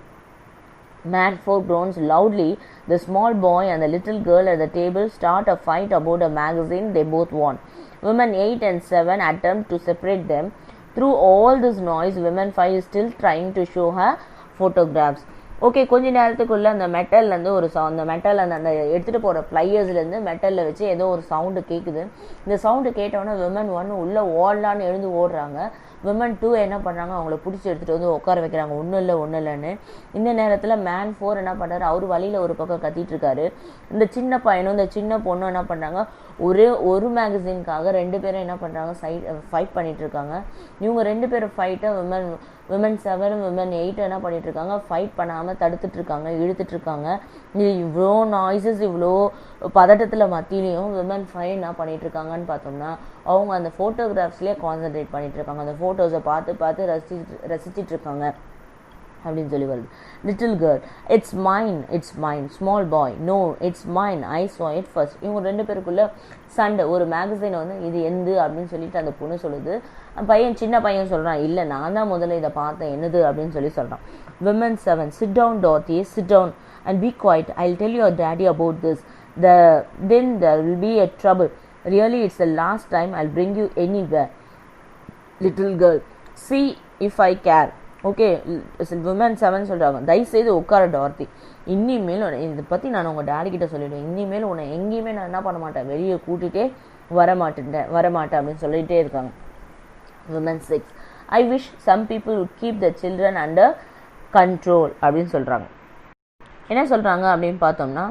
Man 4 groans loudly. The small boy and the little girl at the table start a fight about a magazine they both want. Women 8 and 7 attempt to separate them. Through all this noise, women 5 is still trying to show her photographs. Okay, கொஞ்ச நேரத்துக்குள்ளே அந்த மெட்டல்லேருந்து ஒரு அந்த metal அந்த எடுத்துகிட்டு போகிற ப்ளையர்ஸ்லேருந்து மெட்டலில் வச்சு ஏதோ ஒரு சவுண்டு கேட்குது. இந்த சவுண்டு கேட்டவுடனே விமன் 1 உள்ளே ஓடலான்னு எழுந்து ஓடுறாங்க. விமன் 2 என்ன பண்ணுறாங்க, அவங்கள பிடிச்சி எடுத்துகிட்டு வந்து உட்கார வைக்கிறாங்க, ஒன்றும் இல்லைன்னு. இந்த நேரத்தில் மேன் 4 என்ன பண்ணுறாரு, அவர் வழியில் ஒரு பக்கம் கத்திட்டு இருக்காரு. இந்த சின்ன பையனும் இந்த சின்ன பொண்ணும் என்ன பண்ணுறாங்க, ஒரு மேகசின்காக 2 பேரும் என்ன பண்ணுறாங்க, ஃபைட் பண்ணிட்டு இருக்காங்க. இவங்க 2 பேரும் ஃபைட்டை விமன் 7 விமன் 8 என்ன பண்ணிட்டு இருக்காங்க, ஃபைட் பண்ணாமல் தடுத்துட்டு இருக்காங்க, இழுத்துட்டு இருக்காங்க. இவ்வளோ நாய்ஸஸ், இவ்வளோ பதட்டத்தில் மத்தியிலையும் விமன் 5 என்ன பண்ணிட்டு இருக்காங்கன்னு பார்த்தோம்னா, அவங்க அந்த ஃபோட்டோகிராஃப்ஸ்லேயே கான்சென்ட்ரேட் பண்ணிட்டு இருக்காங்க. அந்த ஃபோட்டோஸை பார்த்து ரசிச்சிட்டு இருக்காங்க அப்படின்னு சொல்லி வருது. Little girl, it's mine. Small boy, no it's mine, I saw it first. இவங்க 2 பேருக்குள்ள சண்டை. ஒரு மேகசைனை வந்து இது எந்து அப்படின்னு சொல்லிட்டு அந்த பொண்ணு சொல்லுது. சின்ன பையன் சொல்கிறான், இல்லை நான் தான் முதல்ல இதை பார்த்தேன், என்னது அப்படின்னு சொல்கிறான். Women 7, sit down Dorothy, sit down and be quiet. I tell your daddy about this. Then there will be a trouble. Really, it's the last time I'll bring you anywhere. Little girl, see if I care. Okay, women 7 சொல்கிறாங்க, தயவுசெய்து உட்கார டார்த்தி, இனிமேல் இதை பற்றி நான் உங்கள் டேடிக்கிட்ட சொல்லிவிடுவேன், இனிமேல் உன்னை எங்கேயுமே நான் என்ன பண்ண மாட்டேன், வெளியே கூட்டிகிட்டே வரமாட்டேன் அப்படின்னு சொல்லிகிட்டே இருக்காங்க. Women 6, I wish some people would keep the children under control அப்படின்னு சொல்கிறாங்க. என்ன சொல்கிறாங்க அப்படின்னு பார்த்தோம்னா,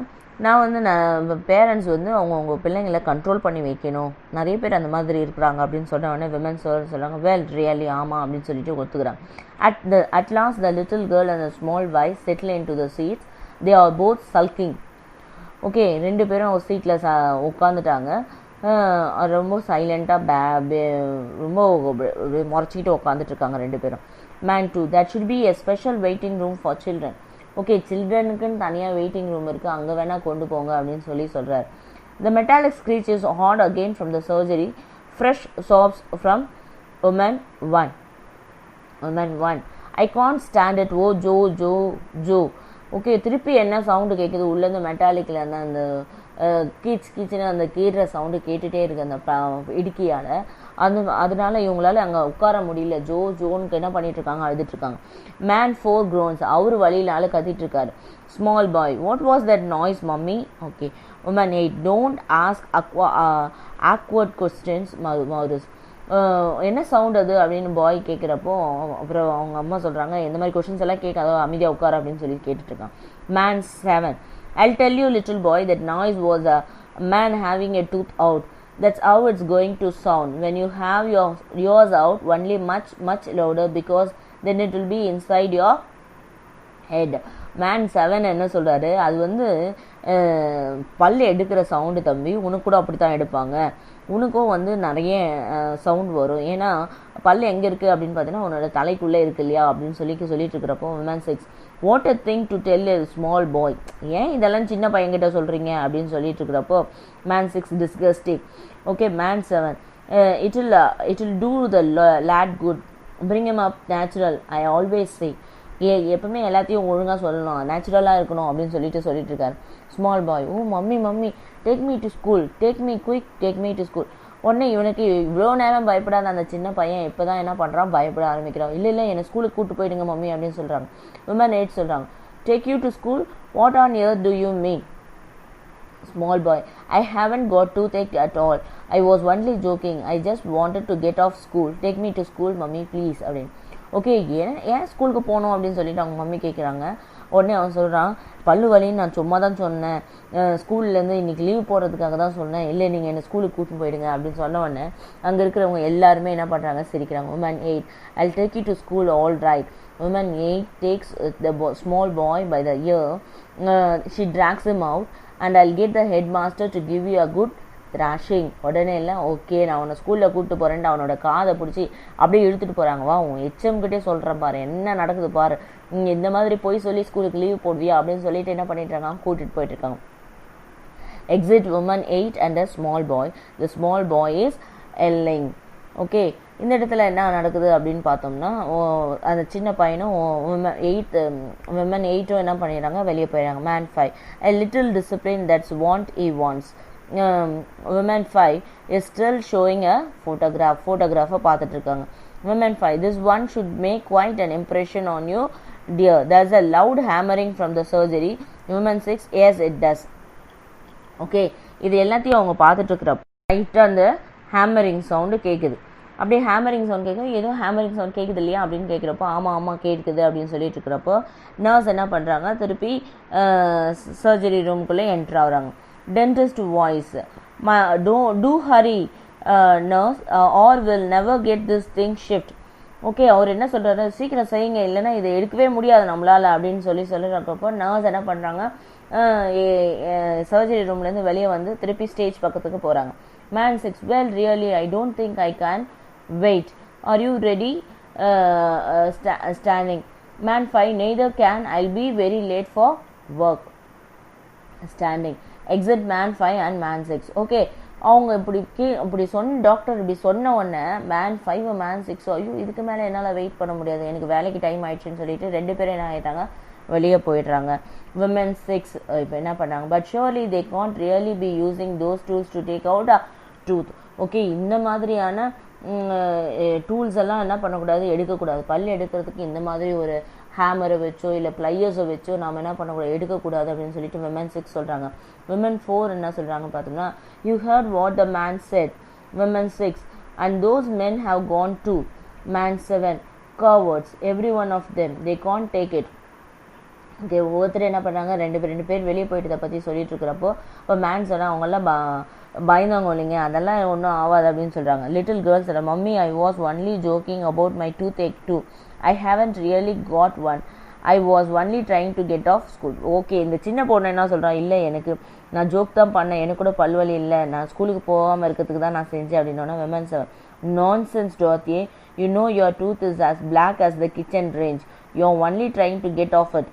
பேரண்ட்ஸ் வந்து அவங்க பிள்ளைங்களை கண்ட்ரோல் பண்ணி வைக்கணும், நிறைய பேர் அந்த மாதிரி இருக்கிறாங்க அப்படின்னு சொன்ன உடனே விமன் சொல்கிறாங்க, வெல் ரியலி ஆமாம் அப்படின்னு சொல்லிட்டு ஒத்துக்கிறாங்க. At last the little girl and the small boy settle into the seats. They are both sulking. Okay, 2 பேரும் ஒரு சீட்டில் உட்காந்துட்டாங்க. ரொம்ப சைலண்ட்டாக ரொம்ப முறைச்சிக்கிட்டு உட்காந்துட்டு இருக்காங்க 2 பேரும். Man 2, that should be a special waiting room for children. Okay, சில்ட்ரனுக்குன்னு தனியாக வெயிட்டிங் ரூம் இருக்குது, அங்கே வேணால் கொண்டு போங்க அப்படின்னு சொல்கிறார். The metallic screech is heard again from the surgery. Fresh sobs from woman 1. I can't stand it. Oh Joe. Okay, திருப்பி என்ன சவுண்டு கேட்குது உள்ளேருந்து, மெட்டாலிக்கில் அந்த கீச்சுன்னு அந்த கீடுற சவுண்டு கேட்டுகிட்டே இருக்குது அந்த இடுக்கியால். அதனால இவங்களால அங்கே உட்கார முடியல. ஜோனுக்கு என்ன பண்ணிட்டு இருக்காங்க, அழுதுட்டு இருக்காங்க. மேன் 4 groans, அவர் வழியினால கத்திட்டு இருக்காரு. Small boy, what was that noise mummy? Okay. Woman 8, don't ask awkward questions Maurice. என்ன சவுண்ட் அது அப்படின்னு பாய் கேட்குறப்போ அப்புறம் அவங்க அம்மா சொல்கிறாங்க, இந்த மாதிரி கொஸ்டின்ஸ் எல்லாம் கேட்காத, அமைதியாக உட்கார அப்படின்னு சொல்லி கேட்டுட்ருக்கான். Man 7, I'll tell you little boy, that noise was a man having a tooth out. That's how it's going to sound when you have yours out, only much louder, because then it will be inside your head. Man 7 என்ன சொல்கிறாரு, அது வந்து பல் எடுக்கிற sound தம்பி, உனக்கு கூட அப்படி தான் எடுப்பாங்க, உனக்கும் வந்து நிறைய சவுண்ட் வரும், ஏன்னா பல் எங்கே இருக்குது அப்படின்னு பார்த்தீங்கன்னா உன்னோட தலைக்குள்ளே இருக்கு இல்லையா அப்படின்னு சொல்லிட்டு இருக்கிறப்போ. Man 6, what a thing to tell a small boy. ஏன் இதெல்லாம் சின்ன பையன்கிட்ட சொல்கிறீங்க அப்படின்னு சொல்லிட்டு இருக்கிறப்போ. Man 6, disgusting. Okay. Man 7, it will do the lad good, bring him up natural, I always say. எப்பவுமே எல்லாத்தையும் ஒழுங்காக சொல்லணும், நேச்சுரலாக இருக்கணும் அப்படின்னு சொல்லிட்டு இருக்காரு. Small boy, oh mummy take me to school, take me quick, take me to school. உடனே இவனுக்கு இவ்வளோ நேரம் பயப்படாத அந்த சின்ன பையன் இப்போ தான் என்ன பண்ணுறான், பயப்பட ஆரம்பிக்கிறான். இல்லை என்னை ஸ்கூலுக்கு கூப்பிட்டு போயிடுங்க மம்மி அப்படின்னு சொல்கிறாங்க. விமன் 8 சொல்கிறாங்க, take you to school, what on earth to you mean? Small boy, I haven't got toothache at all. I was only joking. I just wanted to get off school. Take me to school, mummy, please. அப்படின்னு. Okay, ஏன் ஸ்கூலுக்கு போகணும் அப்படின்னு சொல்லிட்டு அவங்க mummy கேட்குறாங்க. உடனே அவன் சொல்கிறான், பல்லு வலின்னு நான் சும்மா தான் சொன்னேன், ஸ்கூல்லேருந்து இன்றைக்கி லீவ் போடுறதுக்காக தான் சொன்னேன், இல்லை நீங்கள் என்னை ஸ்கூலுக்கு கூட்டின்னு போயிடுங்க அப்படின்னு சொன்ன உடனே அங்கே இருக்கிறவங்க எல்லாருமே என்ன பண்ணுறாங்க, சிரிக்கிறாங்க. Woman 8, I'll take you to school, all right. Woman 8 takes the small boy by the ear. She drags him out. And I'll get the headmaster to give you a good thrashing. உடனே இல்லை, okay நான் உன்னை ஸ்கூலில் கூப்பிட்டு போகிறேன்ட்டு அவனோட காதை பிடிச்சி அப்படியே இழுத்துட்டு போகிறாங்க. வா உன் HM-கிட்டே சொல்கிறேன் பாரு, என்ன நடக்குது பாரு, நீங்கள் இந்த மாதிரி போய் சொல்லி ஸ்கூலுக்கு லீவ் போடுவியா அப்படின்னு சொல்லிட்டு என்ன பண்ணிட்டு இருக்காங்க, கூட்டிகிட்டு போயிட்டு இருக்காங்க. Exit woman 8 and a small boy. The small boy is yelling. Okay, இந்த இடத்துல என்ன நடக்குது அப்படின்னு பார்த்தோம்னா, அந்த சின்ன பையனும் விமன் 8 என்ன பண்ணிடுறாங்க, வெளியே போயிடுறாங்க. Man 5, a little discipline that's want he wants. Women 5 is still showing a photograph பார்த்துட்டு இருக்காங்க. Women 5, this one should make quite an impression on you dear. There's a loud hammering from the surgery. Women 6, yes it does. Okay, இது எல்லாத்தையும் அவங்க பார்த்துட்டு இருக்கிறப்ப ரைட்டாக அந்த hammering sound கேட்குது. அப்படியே ஹேமரிங் சவுண்ட் கேட்குது, ஏதோ ஹேமரிங் சவுண்ட் கேட்குது இல்லையா அப்படின்னு கேட்குறப்போ ஆமாம் கேட்குது அப்படின்னு சொல்லிட்டு இருக்கிறப்போ நர்ஸ் என்ன பண்ணுறாங்க, திருப்பி சர்ஜரி ரூம்குள்ளே என்ட்ரு ஆகுறாங்க. Dentist voice, do hurry nurse or will never get this thing shift. Okay, அவர் என்ன சொல்கிறாரு, சீக்கிரம் செய்யுங்க இல்லைன்னா இதை எடுக்கவே முடியாது நம்மளால் அப்படின்னு சொல்லிடுறப்போ நர்ஸ் என்ன பண்ணுறாங்க, சர்ஜரி ரூம்லேருந்து வெளியே வந்து திருப்பி ஸ்டேஜ் பக்கத்துக்கு போகிறாங்க. Man 6, well really I don't think I can wait. Are you ready? Standing. Man 5, neither can, I'll be very late for work. Standing. Exit man 5 and man 6. Okay, அவங்க இப்படி doctor இப்படி சொன்ன உடனே மேன் 5 மேன் 6 ஐயோ இதுக்கு மேலே என்னால் wait பண்ண முடியாது, எனக்கு வேலைக்கு டைம் ஆயிடுச்சுன்னு சொல்லிட்டு 2 பேரும் என்ன ஆகிட்டாங்க, வெளியே போயிடுறாங்க. விமன் 6 இப்போ என்ன பண்ணாங்க, but surely they can't really B using those tools to take out a tooth. Okay, இந்த மாதிரியான டூல்ஸ் எல்லாம் என்ன பண்ணக்கூடாது, எடுக்கக்கூடாது. பல் எடுக்கிறதுக்கு இந்த மாதிரி ஒரு ஹேமரை வச்சோ இல்லை ப்ளையர்ஸை வச்சோ நாம் என்ன பண்ணக்கூடாது, எடுக்கக்கூடாது அப்படின்னு சொல்லிட்டு விமன் 6 சொல்கிறாங்க. விமன் 4 என்ன சொல்கிறாங்க பார்த்தோம்னா, you heard what the man said. Women 6, and those men have gone too. Man 7, cowards every one of them, they can't take it. ஒவ்வொருத்தர் என்ன பண்ணுறாங்க, ரெண்டு பேர் வெளியே போயிட்டு இதை பற்றி சொல்லிட்டு இருக்கிறப்போ இப்போ மேன் சொன்னால் அவங்கெல்லாம் பயந்தவங்க இல்லைங்க, அதெல்லாம் ஒன்றும் ஆகாது அப்படின்னு சொல்கிறாங்க. Little girls mummy I was only joking about my toothache too. I haven't really got one. I was only trying to get off school. Okay, இந்த சின்ன பொண்ணு என்ன சொல்கிறான், இல்லை எனக்கு நான் ஜோக் தான் பண்ணேன், எனக்கு கூட பல்வலி இல்லை, நான் ஸ்கூலுக்கு போகாமல் இருக்கிறதுக்கு தான் நான் செஞ்சேன் அப்படின்னோன்னா women 7, nonsense Dorothy, you know your tooth is as black as the kitchen range. You're only trying to get off it.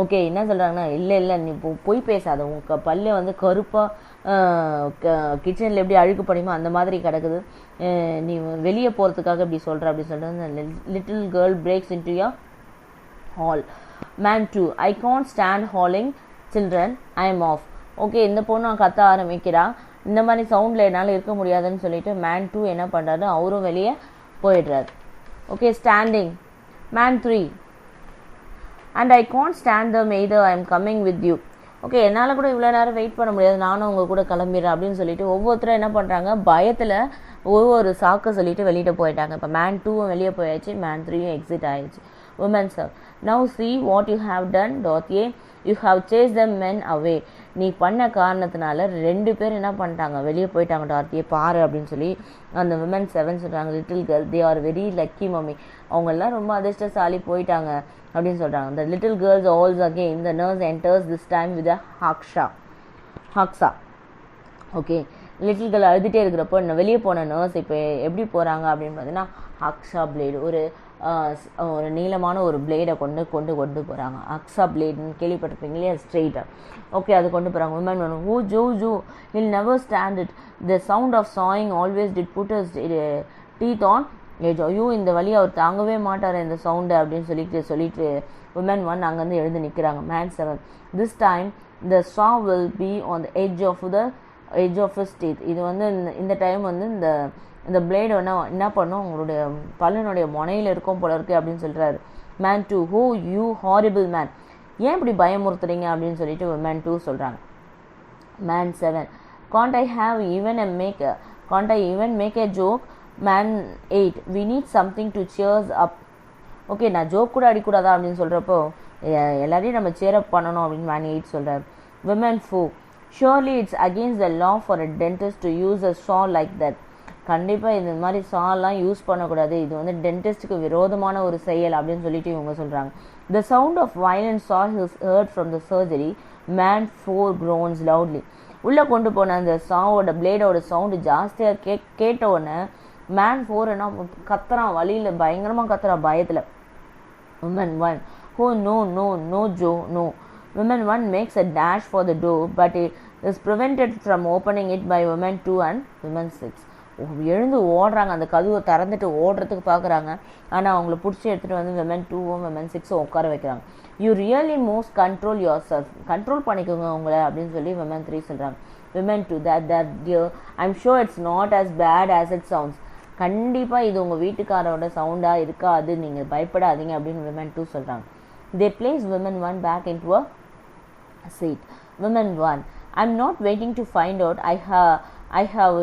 Okay, என்ன சொல்கிறாங்கன்னா, இல்லை நீ போய் பேசாத, உங்கள் பல்ல வந்து கருப்பாக கிச்சனில் எப்படி அழுக்கு படியுமோ அந்த மாதிரி கிடக்குது, நீ வெளியே போகிறதுக்காக இப்படி சொல்கிற அப்படி சொல்கிறது. Little girl breaks into your howl. Man 2, I can't stand howling children, I am off. Okay, இந்த பொண்ணு கத்த ஆரம்பிக்கிறா, இந்த மாதிரி சவுண்டில் என்னால் இருக்க முடியாதுன்னு சொல்லிட்டு மேன் 2 என்ன பண்ணுறாரு, அவரும் வெளியே போயிடுறாரு. Okay, standing. Man 3, and I can't stand them either, I am coming with you. Okay, என்னால் கூட இவ்வளோ நேரம் வெயிட் பண்ண முடியாது, நானும் உங்கள் கூட கிளம்பிடுறேன் அப்படின்னு சொல்லிட்டு ஒவ்வொருத்தரும் என்ன பண்ணுறாங்க, பயத்தில் ஒவ்வொரு சாக்கை சொல்லிட்டு வெளியிட்டு போயிட்டாங்க. இப்போ மேன் 2 வெளியே போயாச்சு, மேன் 3 எக்ஸிட் ஆயிடுச்சு. Woman sir, now see what you have done டாத்தியே, you have chased the men away. நீ பண்ண காரணத்தினால 2 பேர் என்ன பண்ணிட்டாங்க, வெளியே போயிட்டாங்க டார்த்தியே பாரு அப்படின்னு சொல்லி அந்த விமன் 7 சொல்கிறாங்க. Little girl, they are very lucky mummy, அவங்கெல்லாம் ரொம்ப அதிர்ஷ்டசாலி போயிட்டாங்க அப்படின்னு சொல்கிறாங்க. The little girls all again, the nurse enters this time with a hacksaw. Okay, little girl அழுதுகிட்டே இருக்கிறப்போ வெளியே போன நர்ஸ் இப்போ எப்படி போகிறாங்க அப்படின்னு பார்த்தீங்கன்னா ஹக்ஸா பிளேடு, ஒரு நீளமான ஒரு பிளேடை கொண்டு போகிறாங்க. ஹக்ஸா பிளேடுன்னு கேள்விப்பட்டிருப்பீங்க இல்லையா, ஸ்ட்ரெயிட்டாக. ஓகே, அது கொண்டு போகிறாங்க. உமன் ஒன்று, who Joe will never stand it, the sound of sawing always did put his teeth on edge. ஐயோ இந்த வழி அவர் தாங்கவே மாட்டார் இந்த சவுண்டு அப்படின்னு சொல்லிட்டு உமன் 1 அங்கேருந்து எழுந்து நிற்கிறாங்க. Man 7, this time the saw will be on the edge of his teeth. இது வந்து இந்த டைம் வந்து இந்த பிளேடு என்ன பண்ணும், உங்களுடைய பல்லனுடைய முனையில் இருக்கும் போல இருக்கு அப்படின்னு சொல்கிறாரு. Man 2, who you horrible man, ஏன் இப்படி பயமுறுத்துறீங்க அப்படின்னு சொல்லிட்டு மேன் 2 சொல்கிறாங்க. Man 7, can't I even make a joke? Man 8, we need something to cheers up. Okay, நான் ஜோக் கூட அடிக்கூடாதா அப்படின்னு சொல்கிறப்போ எல்லாரையும் நம்ம சேர் அப் பண்ணணும் அப்படின்னு மேன் 8 சொல்கிறார். Women 4, surely it's against the law for a dentist to use a saw like that. கண்டிப்பாக இந்த மாதிரி சாலாம் யூஸ் பண்ணக்கூடாது, இது வந்து டென்டிஸ்ட்டுக்கு விரோதமான ஒரு செயல் அப்படின்னு சொல்லிட்டு இவங்க சொல்கிறாங்க. The sound of violent saw is heard from the surgery. Man 4 groans loudly. உள்ளே கொண்டு போன அந்த சாவோட பிளேடோட சவுண்டு ஜாஸ்தியாக கேட்ட உடனே மேன் 4 என்ன கத்துறான், வழியில் பயங்கரமாக கத்துறான் பயத்தில். Woman 1, oh no Joe, no. Woman 1 makes a dash for the door, but it is prevented from opening it by woman 2 and woman 6. எழுந்து ஓடுறாங்க, அந்த கதவை திறந்துட்டு ஓடுறதுக்கு பார்க்குறாங்க. ஆனால் அவங்கள பிடிச்சி எடுத்துகிட்டு வந்து விமன் 2வும் விமன் 6ம் உட்கார வைக்கிறாங்க. You really most control your self, control பண்ணிக்கோங்க உங்களை அப்படின்னு சொல்லி விமன் 3 சொல்கிறாங்க. Women 2 that dear I'm sure it's not as bad as it sounds, கண்டிப்பாக இது உங்கள் வீட்டுக்காரோட சவுண்டாக இருக்காது, நீங்கள் பயப்படாதீங்க அப்படின்னு விமன் 2 சொல்கிறாங்க. They place women 1 back into a seat. Women 1, I'm not waiting to find out, I have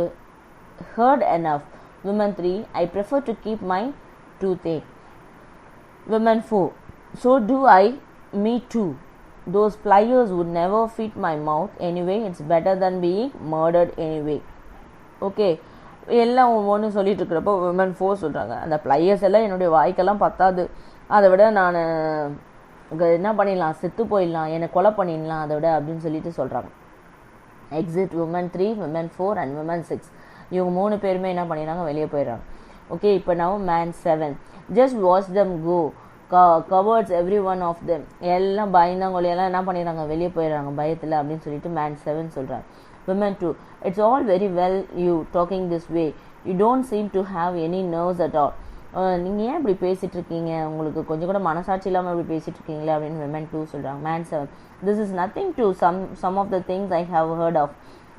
heard enough. Women 3, I prefer to keep my toothache. Women 4, so do I, me too. Those pliers would never fit my mouth anyway, it's better than being murdered anyway. Okay, எல்லாம் ஒவ்வொன்று சொல்லிட்டு இருக்கிறப்போ women 4 சொல்கிறாங்க, அந்த pliers எல்லாம் என்னுடைய வாய்க்கெல்லாம் பத்தாது, அதை விட நான் என்ன பண்ணிடலாம், செத்து போயிடலாம், என்னை கொலை பண்ணிடலாம் அதை விட அப்படின்னு சொல்லிட்டு சொல்கிறாங்க. Exit women 3, women 4 and women 6. இவங்க 3 பேருமே என்ன பண்ணிடுறாங்க, வெளியே போயிடுறாங்க. ஓகே, இப்போ நான் man 7, just watch them go, cowards every one of them, எல்லாம் பயந்தாங்கொழியெல்லாம் என்ன பண்ணிடுறாங்க, வெளியே போயிடுறாங்க பயத்தில் அப்படின்னு சொல்லிட்டு மேன் 7 சொல்கிறாங்க. Women 2, it's all very well you talking this way, you don't seem to have any nerves at all, நீங்கள் ஏன் இப்படி பேசிகிட்டு இருக்கீங்க, உங்களுக்கு கொஞ்சம் கூட மனசாட்சி இல்லாமல் இப்படி பேசிகிட்டு இருக்கீங்களே அப்படின்னு விமன் 2 சொல்கிறாங்க. Man 7, this is nothing to some of the things I have heard of.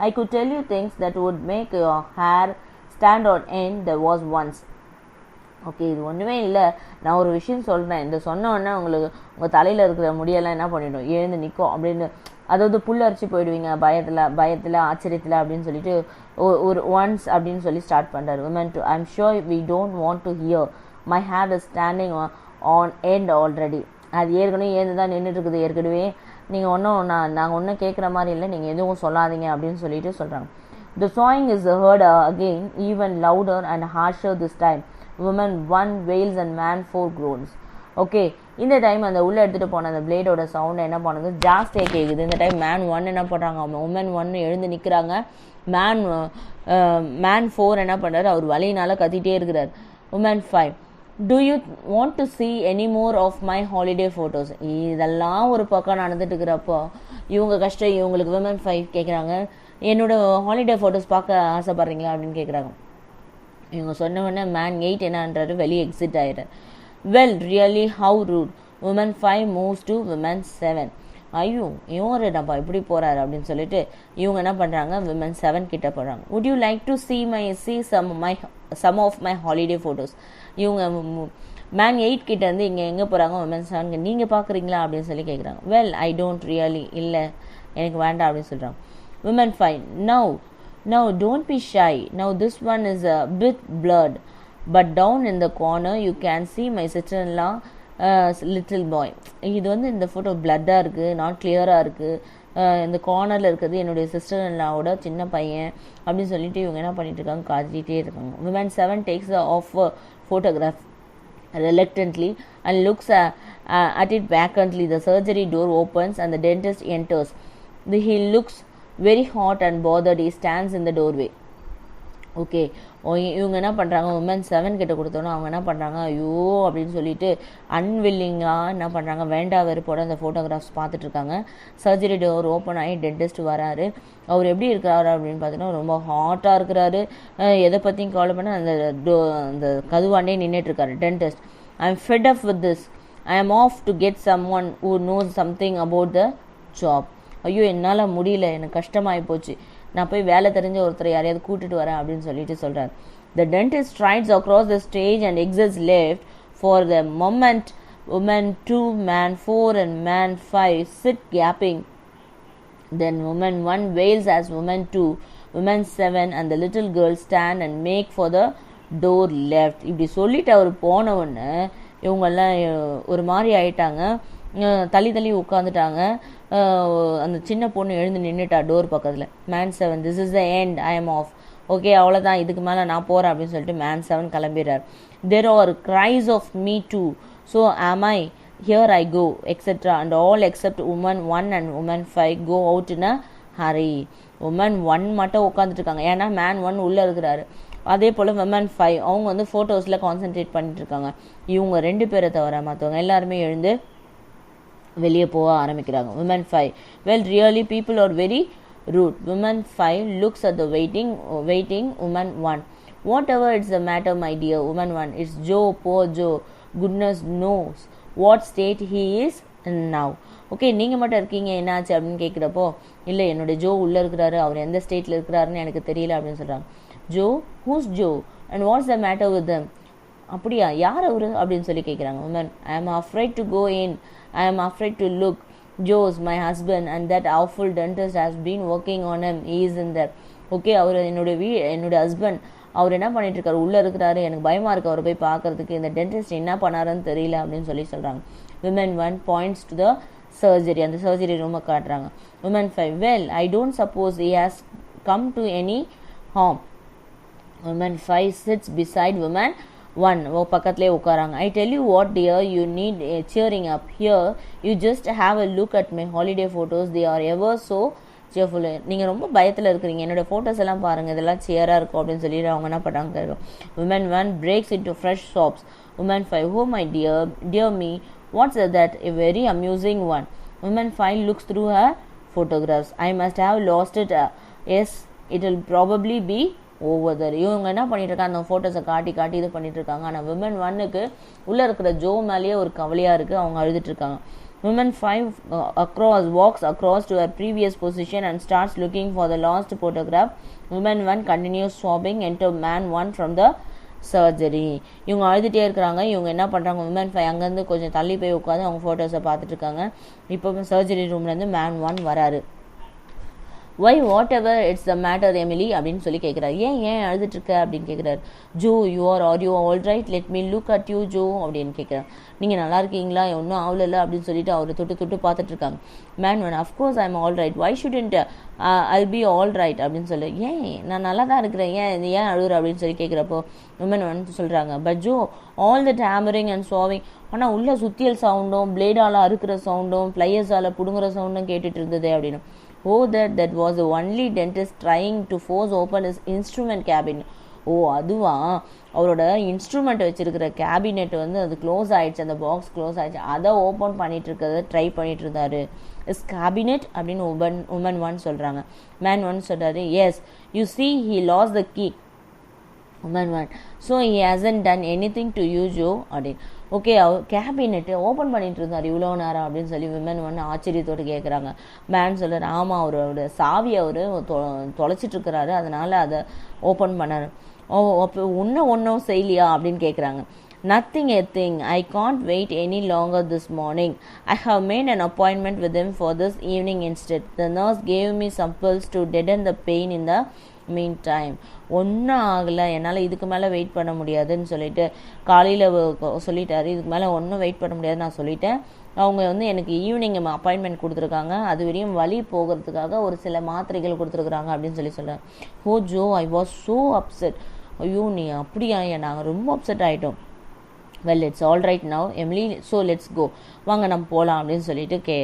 I could tell you things that would make your hair stand on end. There was once. Okay, இது ஒன்றுமே இல்லை, நான் ஒரு விஷயம் சொல்கிறேன், இந்த சொன்ன உடனே உங்களுக்கு உங்கள் தலையில் இருக்கிற முடியெல்லாம் என்ன பண்ணிடும், எழுந்து நிற்கும் அப்படின்னு, அதாவது புல்லரிச்சு போயிடுவீங்க பயத்தில் ஆச்சரியத்தில் அப்படின்னு சொல்லிட்டு ஒரு ஒன்ஸ் அப்படின்னு சொல்லி ஸ்டார்ட் பண்ணுறாரு. Women 2, I'm sure we don't want to hear, my hair is standing on end already. அது ஏற்கனவே ஏந்து தான் நின்றுட்டு இருக்குது, ஏற்கனவே நீங்கள் நாங்கள் ஒன்றும் கேட்குற மாதிரி இல்லை, நீங்கள் எதுவும் சொல்லாதீங்க அப்படின்னு சொல்லிட்டு சொல்கிறாங்க. The sawing is heard again, even louder and harsher this time. Woman 1 wails and man 4 groans. Okay, இந்த டைம் அந்த உள்ளே எடுத்துகிட்டு போன அந்த பிளேடோட சவுண்ட் என்ன பண்ணுது, ஜாஸ்தியாக கேட்குது. இந்த டைம் மேன் 1 என்ன பண்ணுறாங்க, உமன் 1 எழுந்து நிற்கிறாங்க. மேன் 4 என்ன பண்ணுறாரு, அவர் வலியினால் கத்திகிட்டே இருக்கிறார். Woman 5, do you want to see any more of my holiday photos? இதெல்லாம் ஒரு பக்கம் நடந்துட்டு இருக்கிறப்போ இவங்க கஷ்டம், இவங்களுக்கு விமன் 5 கேட்குறாங்க, என்னோட ஹாலிடே ஃபோட்டோஸ் பார்க்க ஆசைப்பட்றீங்களா அப்படின்னு கேட்குறாங்க. இவங்க சொன்ன உடனே மேன் 8 என்னன்றாரு, வெளியே எக்ஸிட் ஆகிடுறாரு. Well really how rude. Woman 5 moves to women 7. ஐயோ இவன் என்னப்பா இப்படி போகிறாரு அப்படின்னு சொல்லிட்டு இவங்க என்ன பண்ணுறாங்க, விமன் 7 கிட்ட போடுறாங்க. would you like to see some of my holiday photos? இவங்க மேன் 8 கிட்ட இருந்து இங்கே எங்கே போகிறாங்க, விமன் 7 நீங்கள் பார்க்குறீங்களா அப்படின்னு சொல்லி கேட்குறாங்க. வெல் ஐ டோன்ட் ரியலி, இல்லை எனக்கு வேண்டாம் அப்படின்னு சொல்கிறாங்க. Women 5, now don't be shy, now this one is a bit blurred, but down in the corner you can see my sister-in-law little boy. இது வந்து இந்த ஃபோட்டோ பிளட்டாக இருக்குது, நாட் கிளியராக இருக்குது, இந்த கார்னரில் இருக்கிறது என்னுடைய சிஸ்டர்-இன்-லாவோட சின்ன பையன் அப்படின்னு சொல்லிட்டு இவங்க என்ன பண்ணிட்டு இருக்காங்க, காட்டிகிட்டே இருக்காங்க. Women 7 takes off a photograph reluctantly and looks at it vacantly. The surgery door opens and the dentist enters. He looks very hot and bothered. He stands in the doorway. Okay, இவங்க என்ன பண்ணுறாங்க, woman 7 கிட்ட கொடுத்தோன்னா அவங்க என்ன பண்ணுறாங்க, ஐயோ அப்படின்னு சொல்லிட்டு அன்வில்லிங்காக என்ன பண்ணுறாங்க, வேண்டா வெறுப்போட அந்த ஃபோட்டோகிராஃப்ஸ் பார்த்துட்ருக்காங்க. சர்ஜரி டோர் ஓப்பன் ஆகி டென்டிஸ்ட் வராரு. அவர் எப்படி இருக்கிறாரு அப்படின்னு பார்த்தீங்கன்னா ரொம்ப ஹாட்டாக இருக்கிறாரு, எதை பற்றியும் கவலை பண்ண அந்த கதுவாண்டே நின்றுட்டுருக்காரு dentist. I am fed up with this, I am off to get someone who knows something about the job. ஐயோ என்னால் முடியல, எனக்கு கஷ்டமாகி போச்சு, நான் போய் வேலை தெரிஞ்ச ஒருத்தர் யாரையாவது கூட்டிட்டு வரேன் அப்படின்னு சொல்லிட்டு சொல்கிறார். The dentist strides across the stage and exits left. For the moment, woman 2, man 4 and man 5 sit gaping. Then woman 1 wails as woman 2, woman 7 and the little girl stand and make for the door left. இப்படி சொல்லிட்டு அவர் போன உடனே இவங்கெல்லாம் ஒரு மாதிரி ஆயிட்டாங்க, தள்ளி உட்காந்துட்டாங்க. அந்த சின்ன பொண்ணு எழுந்து நின்றுட்டா டோர் பக்கத்தில். Man 7, this is the end, I am off. Okay அவ்வளோதான், இதுக்கு மேலே நான் போகிறேன் அப்படின்னு சொல்லிட்டு மேன் 7 கிளம்பிடுறார். There are cries of me too, so am I, here I go, etc. and all except woman 1 and woman 5 go out in a hurry. woman 1 மட்டும் உட்காந்துட்டு இருக்காங்க, ஏன்னா மேன் 1 உள்ளே இருக்கிறாரு. அதே போல் woman 5 அவங்க வந்து ஃபோட்டோஸில் கான்சென்ட்ரேட் பண்ணிட்டு இருக்காங்க. இவங்க 2 பேரை தவிர மற்றவங்க எல்லாருமே எழுந்து வெளியே போக ஆரம்பிக்கிறாங்க. women 5, well really people are very rude. women 5 looks at the waiting woman 1. whatever it's the matter my dear. Woman 1, it's Joe, poor Joe, goodness knows what state he is now. Okay, நீங்கள் மட்டும் இருக்கீங்க, என்னாச்சு அப்படின்னு கேட்குறப்போ, இல்லை என்னோட Joe உள்ளே இருக்கிறாரு, அவர் எந்த ஸ்டேட்டில் இருக்கிறாருன்னு எனக்கு தெரியல அப்படின்னு சொல்கிறாங்க. Joe, who's Joe and what's the matter with them? அப்படியா, யார் அவரு அப்படின்னு சொல்லி கேட்குறாங்க. உமன், ஐ ஆம் அஃப்ரைட் டு கோ இன், ஐ ஆம் afraid to look. Joe's my husband and that awful dentist has been working on him. He is in there. ஓகே, அவர் என்னோட ஹஸ்பண்ட், அவர் என்ன பண்ணிட்டு இருக்காரு, உள்ளே இருக்கிறாரு, எனக்கு பயமாக இருக்குது அவரை போய் பார்க்கறதுக்கு, இந்த டென்டிஸ்ட் என்ன பண்ணாருன்னு தெரியல அப்படின்னு சொல்கிறாங்க. Women 1 points to the surgery, அந்த சர்ஜரி ரூமை காட்டுறாங்க. Women 5, well, I don't suppose he has come to any harm. Women 5 sits beside woman 1, பக்கத்துலேயே உட்காராங்க. I tell you what dear, you need cheering up. Here, you just have a look at my holiday photos. They are ever so cheerful. நீங்கள் ரொம்ப பயத்தில் இருக்கிறீங்க, என்னோட photos எல்லாம் பாருங்கள், இதெல்லாம் சேராக இருக்கும் அப்படின்னு சொல்லிட்டு அவங்க என்ன பண்ணுறாங்க. Women 1 breaks into fresh sobs. Women 5, oh my dear me, what's that? A very amusing one. Women 5 looks through her photographs. I must have lost it. Yes, it will probably be over there. இவங்க என்ன பண்ணிட்டு இருக்காங்க, அந்த ஃபோட்டோஸை காட்டி இது பண்ணிட்டு இருக்காங்க. ஆனால் Women 1க்கு உள்ளே இருக்கிற ஜோ மேலேயே ஒரு கவலையாக இருக்குது, அவங்க அழுதுட்டு இருக்காங்க. Women 5 walks across to her previous position and starts looking for the lost photograph. Women 1 continues sobbing enter man 1 from the surgery. இவங்க அழுதுகிட்டே இருக்கிறாங்க. இவங்க என்ன பண்ணுறாங்க, Women 5 அங்கேருந்து கொஞ்சம் தள்ளி போய் உட்காந்து அவங்க ஃபோட்டோஸை பார்த்துட்டு இருக்காங்க. இப்போ சர்ஜரி ரூம்லேருந்து man 1 வராரு. Why whatever it's the matter Emily அப்படின்னு சொல்லி கேட்குறாரு. ஏன் அழுதுட்டுருக்க அப்படின்னு கேட்குறாரு. Joe, are you all right, let me look at you Joe அப்படின்னு கேட்குறாங்க. நீங்கள் நல்லா இருக்கீங்களா, ஒன்றும் ஆகலை அப்படின்னு சொல்லிட்டு அவர் தொட்டு பார்த்துட்டு இருக்காங்க. Man 1, of course I am all right, why shouldn't I'll be all right அப்படின்னு சொல்லி, ஏன் நான் நல்லா தான் இருக்கிறேன், ஏன் அழுகுற அப்படின்னு சொல்லி கேட்குறப்போ Women 1 சொல்கிறாங்க. But Joe, all that hammering and sawing, ஆனால் உள்ள சுத்தியல் சவுண்டும் பிளேடால் அறுக்கிற சவுண்டும் ஃப்ளையர்ஸால் பிடுங்குற சவுண்டும் கேட்டுட்டு இருந்தது அப்படின்னு. Oh, that was the only dentist trying to force open his instrument cabinet. ஓ, அதுவா, அவரோட இன்ஸ்ட்ருமெண்ட் வச்சிருக்கிற கேபினெட் வந்து அது க்ளோஸ் ஆயிடுச்சு, அந்த பாக்ஸ் க்ளோஸ் ஆயிடுச்சு, அதை ஓப்பன் பண்ணிட்டு இருக்கிறத ட்ரை பண்ணிட்டு இருந்தாரு. இஸ் கேபினெட் அப்படின்னு Women 1 சொல்றாங்க. Man 1 சொல்றாரு, yes, you see he lost the key. Women 1, so he hasn't done anything to you Joe அப்படின்னு. ஓகே, அவர் கேபினெட்டு ஓப்பன் பண்ணிட்டு இருந்தார் இவ்வளோ நேரம் அப்படின்னு சொல்லி Women 1 ஆச்சரியத்தோடு கேட்குறாங்க. மேன் சொல்கிறார், ஆமாம், அவரோட சாவி அவர் தொலைச்சிட்டு இருக்கிறாரு, அதனால அதை ஓப்பன் பண்ணார். அப்போ ஒன்றும் செய்யலையா அப்படின்னு கேட்குறாங்க. Nothing a thing. I can't wait any longer this morning. I have made an appointment with him for this evening instead. The nurse gave me some pills to deaden the pain in the mean time. ஒன்றும் ஆகலை, என்னால் இதுக்கு மேலே wait பண்ண முடியாதுன்னு சொல்லிட்டு காலையில் சொல்லிட்டாரு. இதுக்கு மேலே ஒன்றும் வெயிட் பண்ண முடியாதுன்னு நான் சொல்லிட்டேன். அவங்க வந்து எனக்கு ஈவினிங் அப்பாயின்மெண்ட் கொடுத்துருக்காங்க, அது வரையும் வலி போகிறதுக்காக ஒரு சில மாத்திரைகள் கொடுத்துருக்குறாங்க அப்படின்னு சொல்கிறேன். Oh Joe, I was so upset. ஐயோ, நீ அப்படியா, நாங்கள் ரொம்ப அப்செட் ஆகிட்டோம். Well, it's all right now Emily, so let's go, வாங்க நம்ம போகலாம் அப்படின்னு சொல்லிட்டு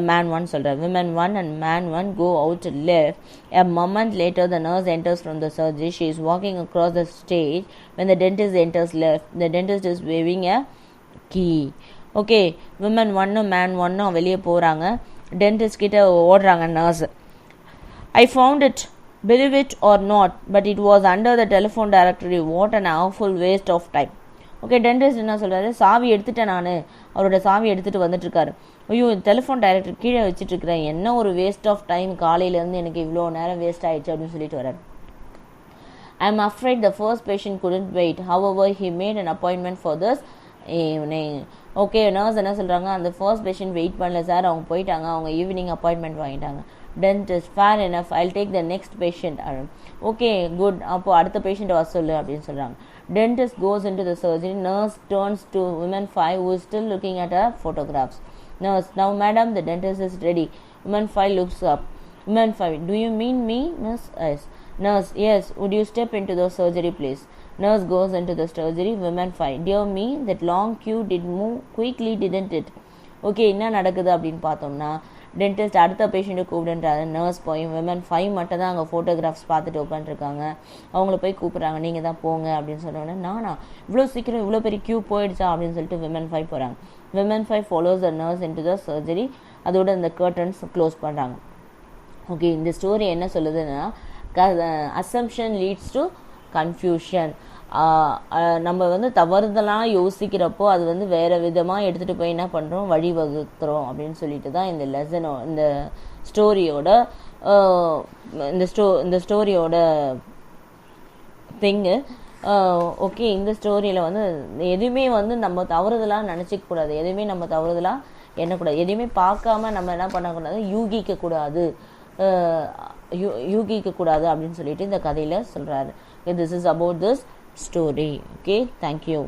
Man 1 சொல்கிறார். Women 1 and Man 1 go out left. A moment later, the nurse enters from the surgery. She is walking across the stage when the dentist enters left. The dentist is waving a key. Okay, Women 1 Man 1 வெளியே போகிறாங்க. Dentist கிட்ட ஓடுறாங்க nurse. I found it, believe it or not, but it was under the telephone directory. What an awful waste of time. Okay, dentist என்ன சொல்கிறாரு, சாவி எடுத்துட்டேன், நான் அவரோட சாவி எடுத்துகிட்டு வந்துட்டுருக்காரு. ஐயோ, டெலிஃபோன் டைரக்டர் கீழே வச்சுட்ருக்கிறேன், என்ன ஒரு வேஸ்ட் ஆஃப் டைம், காலையிலேருந்து எனக்கு இவ்வளோ நேரம் வேஸ்ட் ஆகிடுச்சு அப்படின்னு சொல்லிட்டு வர்றாரு. I am afraid the first patient couldn't wait. However, he made an appointment for this evening. Okay, nurse என்ன சொல்கிறாங்க, அந்த ஃபர்ஸ்ட் பேஷண்ட் வெயிட் பண்ணல சார், அவங்க போயிட்டாங்க, அவங்க ஈவினிங் அப்பாயின்மெண்ட் வாங்கிட்டாங்க. Dentist, fair enough, I'll take the next patient. Okay, good, அப்போ அடுத்த பேஷண்ட் வர சொல்லு அப்படின்னு சொல்கிறாங்க. Dentist goes into the surgery. Nurse turns to Women 5 who is still looking at her photographs. Nurse, now madam, the dentist is ready. Women 5 looks up. Women 5, do you mean me, Nurse? Yes. Nurse, yes, would you step into the surgery please? Nurse goes into the surgery. Women 5, dear me, that long queue did move quickly, didn't it? Okay, என்ன நடக்குது அப்படின்னு பார்த்தோம்னா, dentist அடுத்த பேஷண்ட்டை கூப்பிடுன்றாரு. Nurse போய் Women 5 மட்டும் தான் அங்கே ஃபோட்டோகிராஃப்ஸ் பார்த்துட்டு உட்காந்துருக்காங்க. அவங்கள போய் கூப்பிட்றாங்க, நீங்கள் தான் போங்க அப்படின்னு சொன்னோன்னே, நானா இவ்வளோ சீக்கிரம் இவ்வளோ பெரிய கியூ போயிடுச்சா அப்படின்னு சொல்லிட்டு Women 5 போகிறாங்க. Women 5 follows the nurse into the surgery. அதோட இந்த கர்டன்ஸ் க்ளோஸ் பண்ணுறாங்க. ஓகே, இந்த ஸ்டோரி என்ன சொல்லுதுன்னா, assumption leads to கன்ஃபியூஷன். நம்ம வந்து தவறுதலாக யோசிக்கிறப்போ அது வந்து வேறு விதமாக எடுத்துகிட்டு போய் என்ன பண்ணுறோம், வழிவகுக்கிறோம் அப்படின்னு சொல்லிட்டு தான் இந்த லெசனோ இந்த ஸ்டோரியோட இந்த ஸ்டோரியோட திங்கு. ஓகே, இந்த ஸ்டோரியில் வந்து எதுவுமே வந்து நம்ம தவறுதலாக நினச்சிக்க கூடாது, எதுவுமே நம்ம தவறுதலாக எண்ணக்கூடாது, எதுவுமே பார்க்காம நம்ம என்ன பண்ணக்கூடாது, யூகிக்கக்கூடாது அப்படின்னு சொல்லிட்டு இந்த கதையில் சொல்கிறாரு. This is about this story. Okay, thank you.